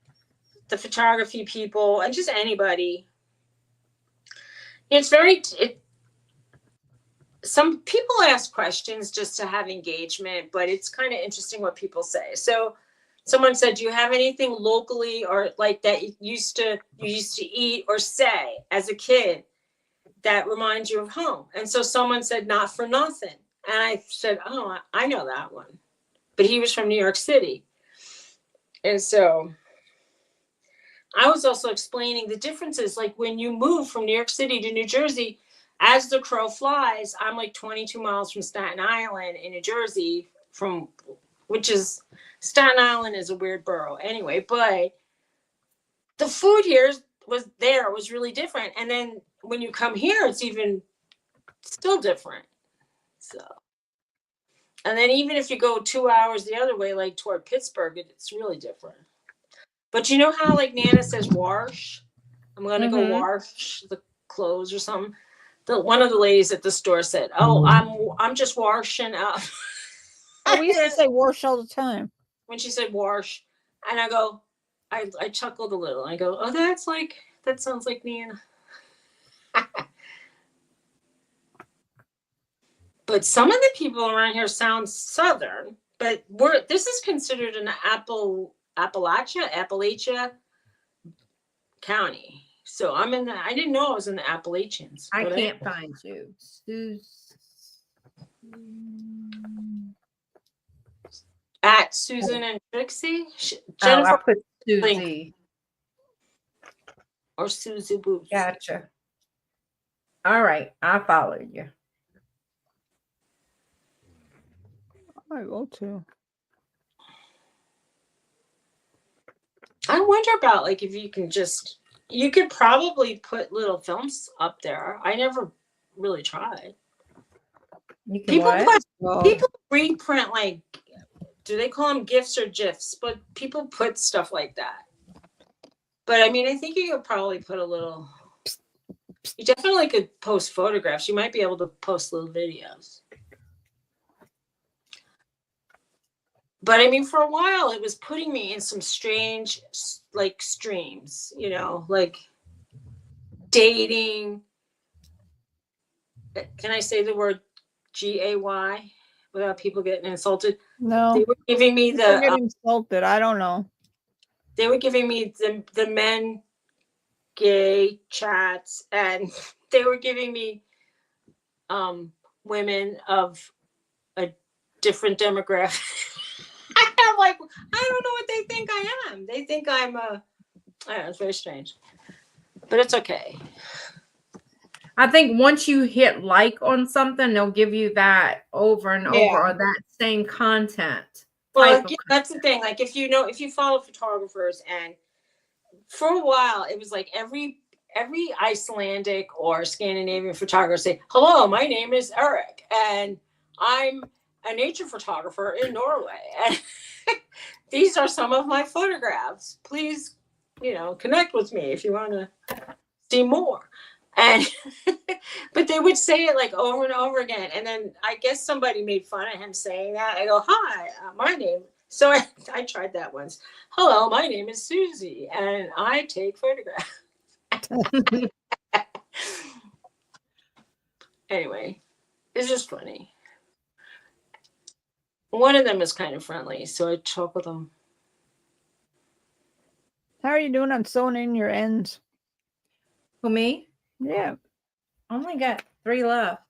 the photography people and just anybody. It's some people ask questions just to have engagement, but it's kind of interesting what people say. So someone said, do you have anything locally or like that you used to eat or say as a kid that reminds you of home? And so someone said, not for nothing. And I said, oh, I know that one. But he was from New York City. And so I was also explaining the differences. Like when you move from New York City to New Jersey, as the crow flies, I'm like 22 miles from Staten Island in New Jersey, which is Staten Island is a weird borough anyway, but the food here was really different. And then when you come here, it's even still different. So, and then even if you go 2 hours the other way, like toward Pittsburgh, it's really different. But you know how like Nana says wash? I'm going to go wash the clothes or something. One of the ladies at the store said, "Oh, I'm just washing up." Oh, we used to say wash all the time. When she said wash, and I go, I chuckled a little. I go, "Oh, that sounds like Nana." But some of the people around here sound Southern, but this is considered an Appalachia County. So I didn't know I was in the Appalachians. I can't find you. At Susan and Trixie. Jennifer, Jennifer I put Susie. or Susie Boots. Gotcha. All right, I followed you. I will too. I wonder about like if you could probably put little films up there. I never really tried. You can what? People reprint like, do they call them GIFs or GIFs? But people put stuff like that. But I mean, I think you could probably put a little. You definitely could post photographs. You might be able to post little videos. But I mean, for a while, it was putting me in some strange, like, streams, you know, like dating. Can I say the word GAY without people getting insulted? No. They were giving me People get insulted. I don't know. They were giving me the men gay chats, and they were giving me women of a different demographic. I'm like, I don't know what they think I am. They think I'm I don't know, it's very strange. But it's okay. I think once you hit like on something, they'll give you that over and over, or that same content. Well, that's the thing. Like if you follow photographers, and for a while it was like every Icelandic or Scandinavian photographer say, "Hello, my name is Eric, and I'm a nature photographer in Norway, and these are some of my photographs. Please, connect with me if you want to see more." And but they would say it like over and over again, and then I guess somebody made fun of him saying that. I go, "Hi, my name." So I tried that once. "Hello, my name is Susie, and I take photographs." Anyway, it's just funny. One of them is kind of friendly, so I talk with them. How are you doing on sewing in your ends? For me? Yeah. Only got 3 left.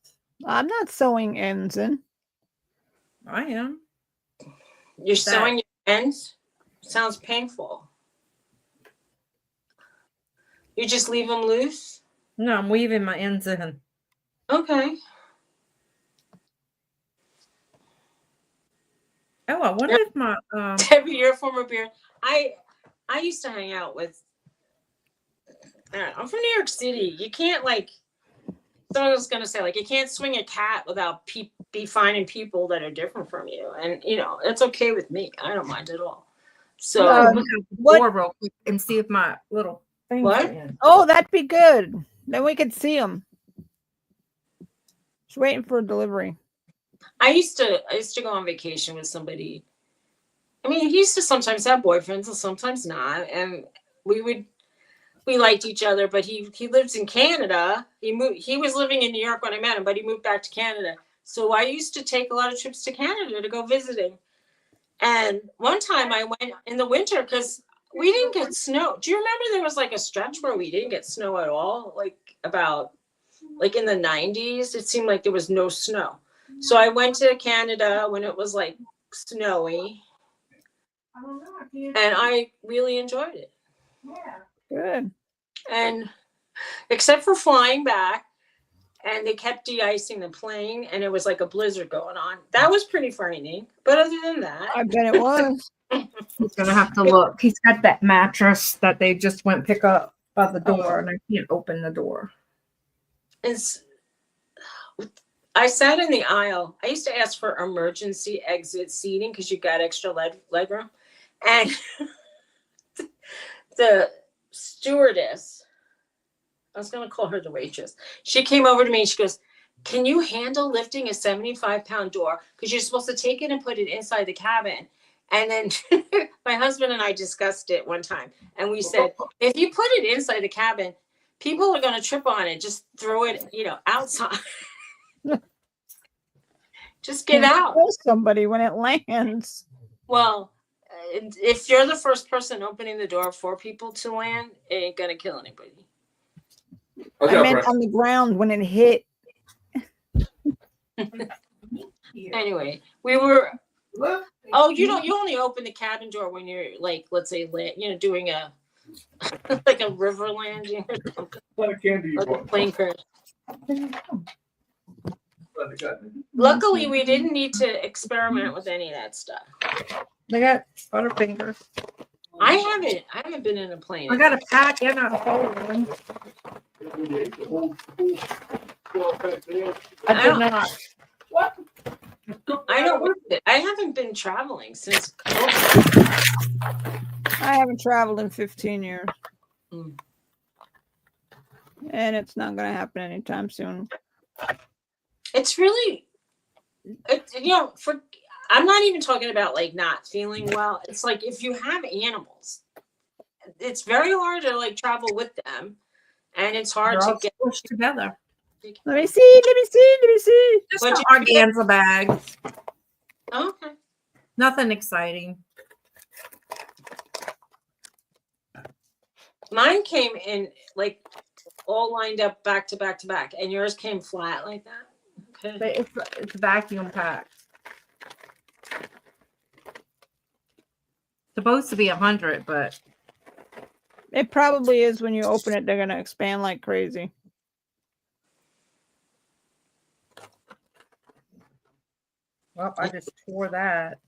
I'm not sewing ends in. I am. You're sewing your ends? Sounds painful. You just leave them loose? No, I'm weaving my ends in. Okay. Oh, I wonder if my Debbie, you're a former beer. I used to hang out with. I'm from New York City. You can't someone was gonna say you can't swing a cat without be finding people that are different from you, and it's okay with me. I don't mind at all. So what? Real quick and see if my little thing. What? Oh, that'd be good. Then we could see them. Just waiting for delivery. I used to go on vacation with somebody. I mean, he used to sometimes have boyfriends and sometimes not, and we liked each other. But he lives in Canada. He was living in New York when I met him, but he moved back to Canada. So I used to take a lot of trips to Canada to go visit him. And one time I went in the winter because we didn't get snow. Do you remember there was a stretch where we didn't get snow at all? In the 90s, it seemed like there was no snow. So I went to Canada when it was snowy, and I really enjoyed it. Yeah, good. And except for flying back, and they kept de-icing the plane, and it was like a blizzard going on. That was pretty frightening. But other than that, I bet it was. He's gonna have to look. He's got that mattress that they just went pick up by the door, and I can't open the door. I sat in the aisle. I used to ask for emergency exit seating because you got extra leg room. And the stewardess, I was going to call her the waitress. She came over to me and she goes, "Can you handle lifting a 75-pound door? Because you're supposed to take it and put it inside the cabin." And then my husband and I discussed it one time. And we said, if you put it inside the cabin, people are going to trip on it. Just throw it, outside. Just get out. Kill somebody when it lands. Well, if you're the first person opening the door for people to land, it ain't gonna kill anybody. I meant on the ground when it hit. Anyway, we were. Oh, you only open the cabin door when you're like, let's say, doing a like a river landing or something. What a candy you Like a bought. plane crash. Luckily, we didn't need to experiment with any of that stuff. They got Butterfingers. I haven't been in a plane. I got a pack and a whole one. I did not. I don't. I haven't been traveling since COVID. I haven't traveled in 15 years. Mm. And it's not going to happen anytime soon. It's really, I'm not even talking about like not feeling well. It's like if you have animals, it's very hard to like travel with them, and it's hard They're to all get squished together. Let me see. Just What'd some you feel? organza bags. Okay. Nothing exciting. Mine came in like all lined up back to back to back, and yours came flat like that. Okay. But it's vacuum packed. Supposed to be 100, but It probably is when you open it, they're going to expand like crazy. well, I just tore that.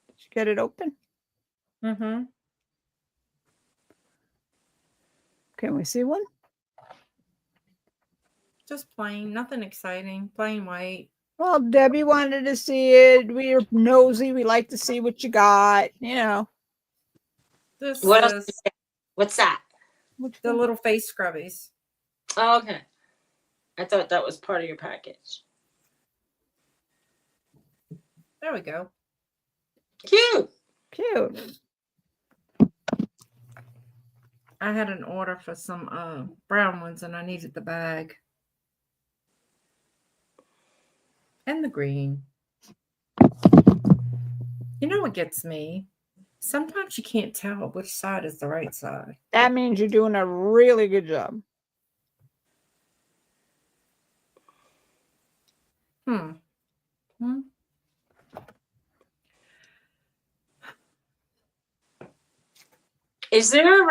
Did you get it open? Mm-hmm. Can we see one? Just plain, nothing exciting. Plain white. Well, Debbie wanted to see it. We're nosy. We like to see what you got. This What else? is What's that? Which the one? little face scrubbies. Oh, okay. I thought that was part of your package. There we go. Cute. Cute. I had an order for some brown ones and I needed the bag. And the green. You know what gets me? Sometimes you can't tell which side is the right side. That means you're doing a really good job. Hmm. Is there a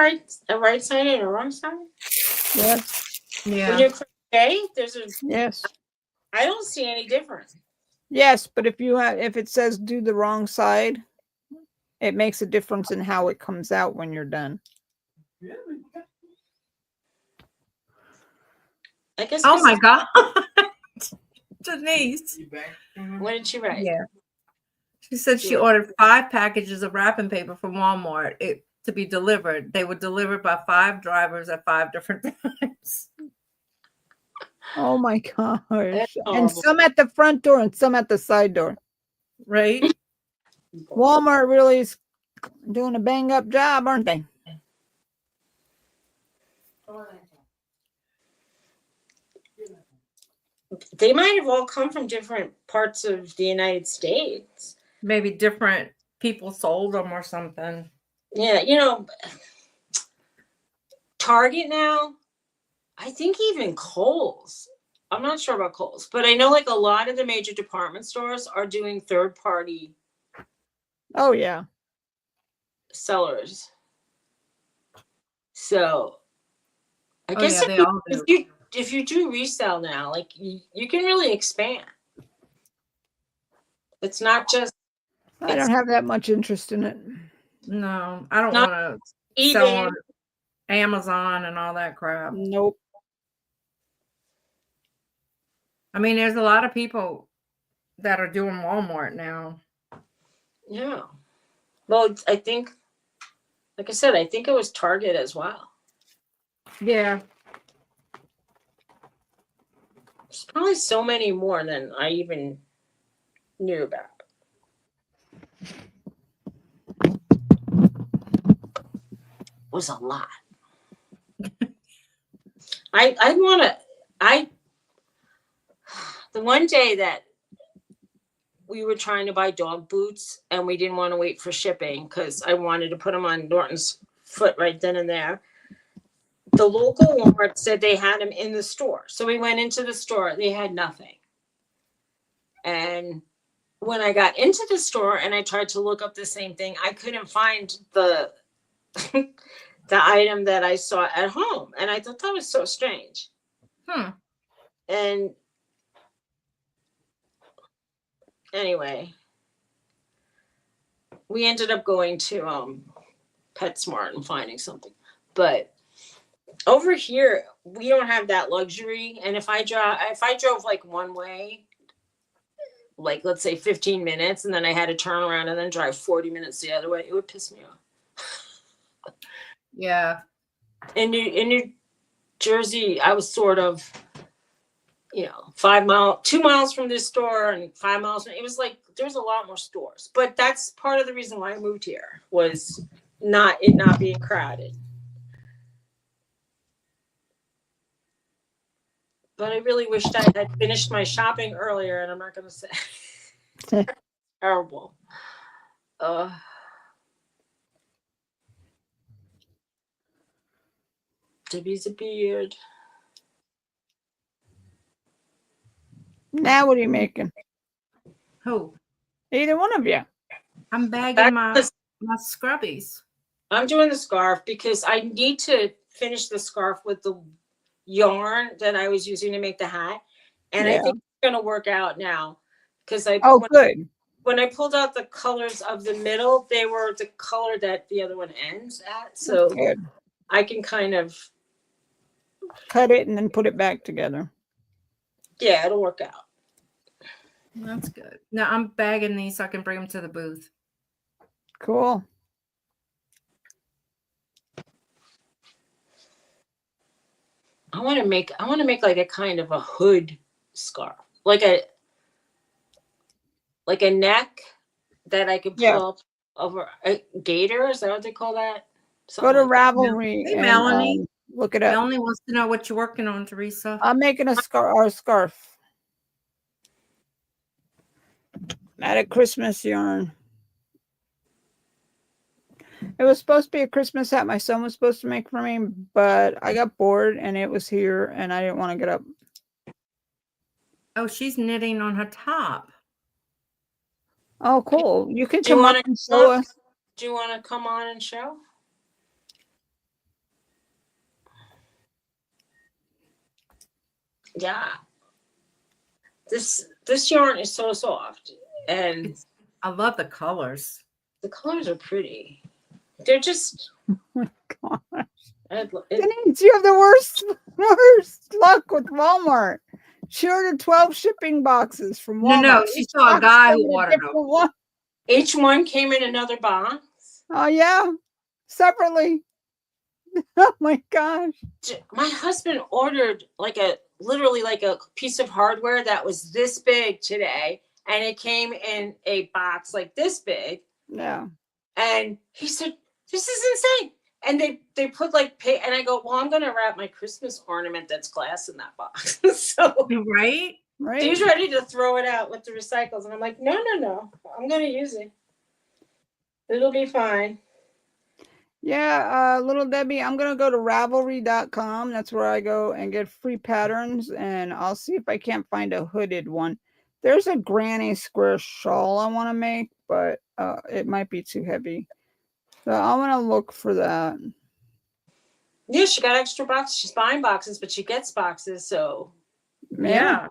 right side and a wrong side? Yes. When Yeah. you crochet, there's a. Yes. I don't see any difference. Yes, but if it says do the wrong side, it makes a difference in how it comes out when you're done. I guess. Oh my God. Denise. What did she write? Yeah. She said she ordered 5 packages of wrapping paper from Walmart to be delivered. They were delivered by 5 drivers at 5 different times. Oh my gosh. And horrible. some at the front door and some at the side door. Right? Walmart really is doing a bang up job, aren't they? They might have all come from different parts of the United States. Maybe different people sold them or something. Yeah, Target now, I think even Kohl's. I'm not sure about Kohl's, but I know like a lot of the major department stores are doing third-party Oh yeah. sellers. So I Oh, guess yeah, they all do. if you do resell now, like you can really expand. It's not just I don't have that much interest in it. No, I don't Not want to sell eBay. on Amazon and all that crap. Nope. I mean, there's a lot of people that are doing Walmart now. Yeah. Well, I think, like I said, I think it was Target as well. Yeah. There's probably so many more than I even knew about. Was a lot. The one day that we were trying to buy dog boots and we didn't want to wait for shipping because I wanted to put them on Norton's foot right then and there. The local Walmart said they had them in the store. So we went into the store. They had nothing. And when I got into the store and I tried to look up the same thing, I couldn't find the the item that I saw at home. And I thought that was so strange. And anyway, we ended up going to PetSmart and finding something. But over here, we don't have that luxury. And if I drove like one way, like let's say 15 minutes, and then I had to turn around and then drive 40 minutes the other way, it would piss me off. Yeah. In New Jersey, I was sort of, 2 miles from this store and 5 miles. It was like there was a lot more stores. But that's part of the reason why I moved here, was not being crowded. But I really wished I had finished my shopping earlier, and I'm not going to say. Terrible. Debbie's a beard. Now what are you making? Who? Either one of you. I'm bagging my scrubbies. I'm doing the scarf because I need to finish the scarf with the yarn that I was using to make the hat. And I think it's going to work out now. Because good. When I pulled out the colors of the middle, they were the color that the other one ends at. So I can kind of cut it and then put it back together. Yeah, it'll work out. That's good. Now I'm bagging these so I can bring them to the booth. Cool. I want to make like a kind of a hood scarf, like a neck that I could pull up over a gaiter. Is that what they call that? Go to Ravelry. Hey, Melanie. Look it up. Melanie wants to know what you're working on, Teresa. I'm making a scarf. Out of Christmas yarn. It was supposed to be a Christmas hat my son was supposed to make for me, but I got bored and it was here and I didn't want to get up. Oh, she's knitting on her top. Oh, cool. You can come up and show us. Do you want to come on and show? Yeah. This yarn is so soft, and I love the colors. The colors are pretty. They're just. Oh my gosh. Denise, you have the worst luck with Walmart. She ordered 12 shipping boxes from Walmart. No, she saw a guy who ordered them. Each one came in another box. Oh yeah, separately. Oh my gosh. My husband ordered literally like a piece of hardware that was this big today, and it came in a box like this big. Yeah. And he said, "This is insane." And they put and I go, "Well, I'm gonna wrap my Christmas ornament that's glass in that box." So right. He's ready to throw it out with the recycles, and I'm like, "No, I'm gonna use it. It'll be fine." Yeah, little Debbie, I'm gonna go to Ravelry.com. That's where I go and get free patterns, and I'll see if I can't find a hooded one. There's a granny square shawl I want to make, but it might be too heavy. So I want to look for that. Yeah, she got extra boxes. She's buying boxes, but she gets boxes, so yeah.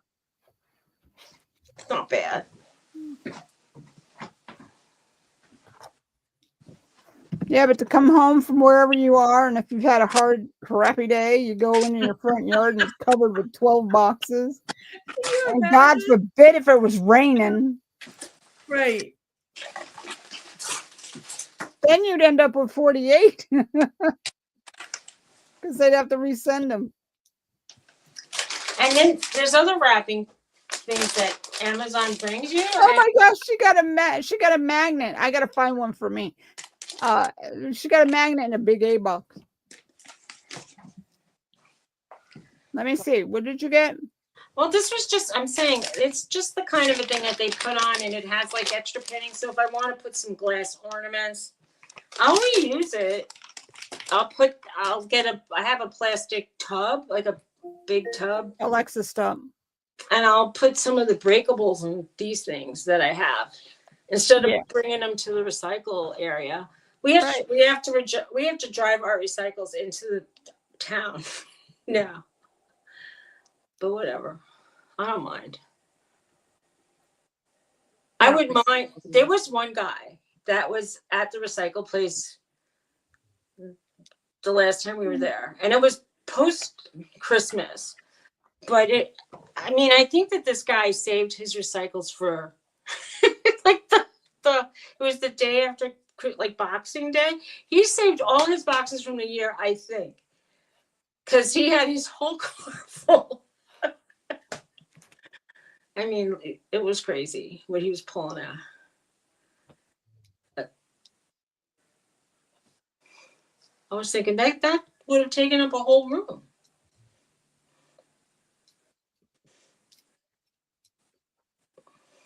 It's not bad. Yeah, but to come home from wherever you are, and if you've had a crappy day, you go into your front yard and it's covered with 12 boxes. And God forbid if it was raining. Right. Then you'd end up with 48. Because they'd have to resend them. And then there's other wrapping things that Amazon brings you. Oh my gosh, she got a magnet. I gotta find one for me. She got a magnet in a big A box. Let me see. What did you get? Well, this was just, I'm saying, it's just the kind of a thing that they put on, and it has like extra pinning. So if I want to put some glass ornaments, I'll reuse it. I have a plastic tub, like a big tub, Alexa, stop. and I'll put some of the breakables in these things that I have instead of Yeah. bringing them to the recycle area. We have to drive our recycles into the town now. But whatever. I don't mind. I wouldn't mind. There was one guy that was at the recycle place the last time we were there, and it was post Christmas. But I think that this guy saved his recycles for like it was the day after like Boxing Day. He saved all his boxes from the year, I think, because he had his whole car full. I mean, it was crazy what he was pulling out. I was thinking that would have taken up a whole room.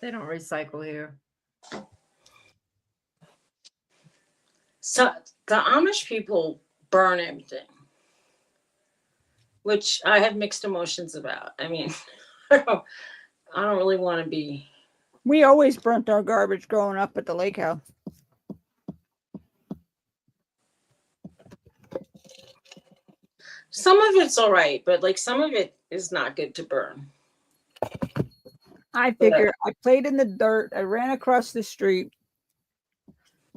They don't recycle here. So the Amish people burn everything, which I have mixed emotions about. I mean, I don't really want to be. We always burnt our garbage growing up at the lake house. Some of it's all right, but like some of it is not good to burn. I figure I played in the dirt. I ran across the street.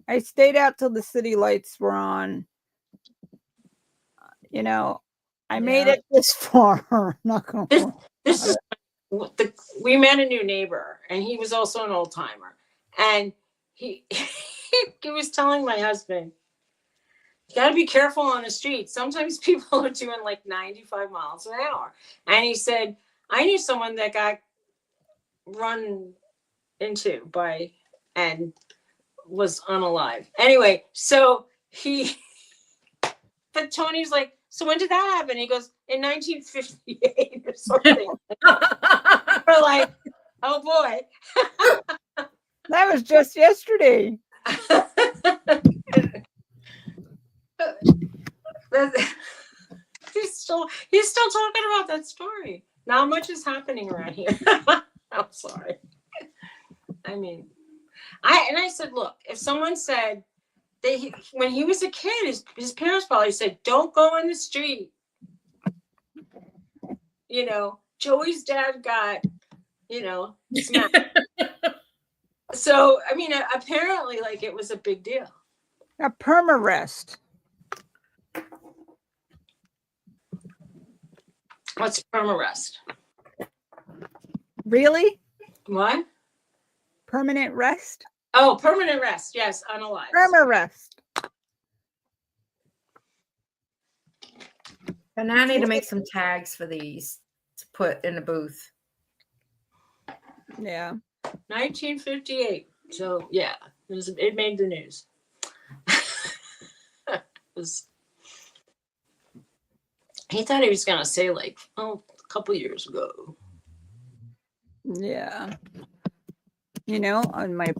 I stayed out till the city lights were on. You know, I made it this far. Not gonna lie. This is we met a new neighbor, and he was also an old timer, and he was telling my husband, you got to be careful on the street. Sometimes people are doing like 95 miles an hour. And he said, I knew someone that got run into by and was unalive. Anyway, so but Tony's like, so when did that happen? He goes, in 1958 or something. We're like, oh boy. That was just yesterday. He's still talking about that story. Not much is happening around here. I'm sorry. I mean, I said, look, if someone said when he was a kid, his parents probably said, don't go in the street. You know, Joey's dad got, smacked. So, I mean, apparently, like, it was a big deal. A perma-rest. What's perma-rest? Really? What? Permanent rest? Oh, permanent rest. Yes, unalive. Perma-rest. And now I need to make some tags for these to put in the booth. Yeah. 1958. So, yeah, it made the news. He thought he was going to say, like, a couple years ago. Yeah. On my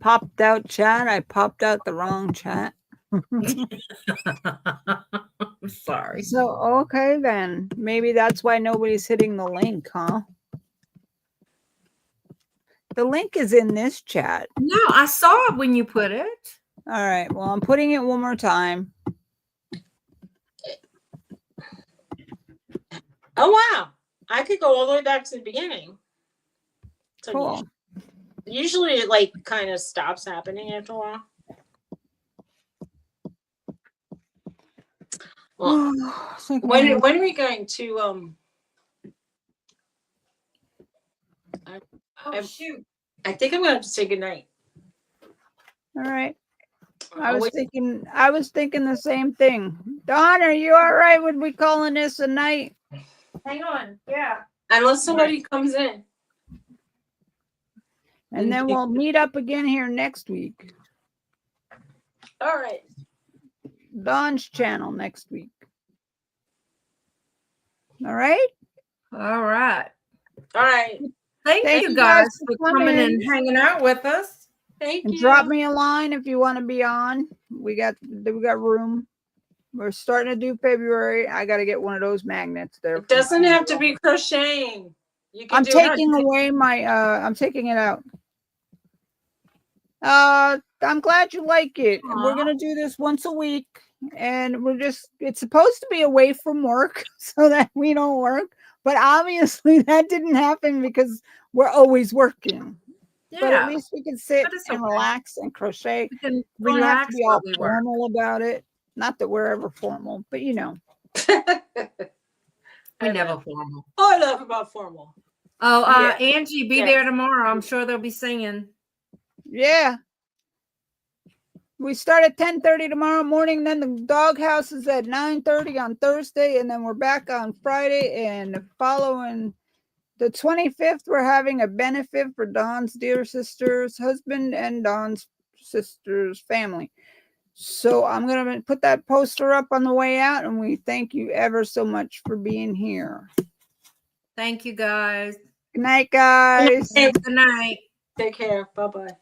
popped out chat, I popped out the wrong chat. Sorry. So, okay, then. Maybe that's why nobody's hitting the link, huh? The link is in this chat. No, I saw it when you put it. All right. Well, I'm putting it one more time. Oh, wow. I could go all the way back to the beginning. So Cool. Usually it, like, kind of stops happening after a while. Well, when are we going to Shoot. I think I'm going to have to say goodnight. All right. I was thinking the same thing. Dawn, are you all right with we calling this a night? Hang on. Yeah. Unless somebody comes in. And then we'll meet up again here next week. All right. Dawn's channel next week. All right. All right. All right. Thank you guys for coming and hanging out with us. Thank And you. drop me a line if you want to be on. We got room. We're starting to do February. I got to get one of those magnets there. It doesn't have to be crocheting. You can I'm do taking away my I'm taking it out. I'm glad you like it. Aw. We're gonna do this once a week, and it's supposed to be away from work so that we don't work, but obviously that didn't happen because we're always working. But at least we can sit But it's and okay. relax and crochet. We can We don't have to relax be while all we work. formal about it. Not that we're ever formal, but you know. We never formal. Oh, I love about formal. Oh, Yeah. Angie, be Yeah. there tomorrow. I'm sure they'll be singing. Yeah. We start at 10:30 tomorrow morning. Then the doghouse is at 9:30 on Thursday, and then we're back on Friday. And the following, the 25th, we're having a benefit for Dawn's dear sister's husband and Dawn's sister's family. So I'm gonna put that poster up on the way out, and we thank you ever so much for being here. Thank you, guys. Good night, guys. Hey, Good night. take care. Bye-bye.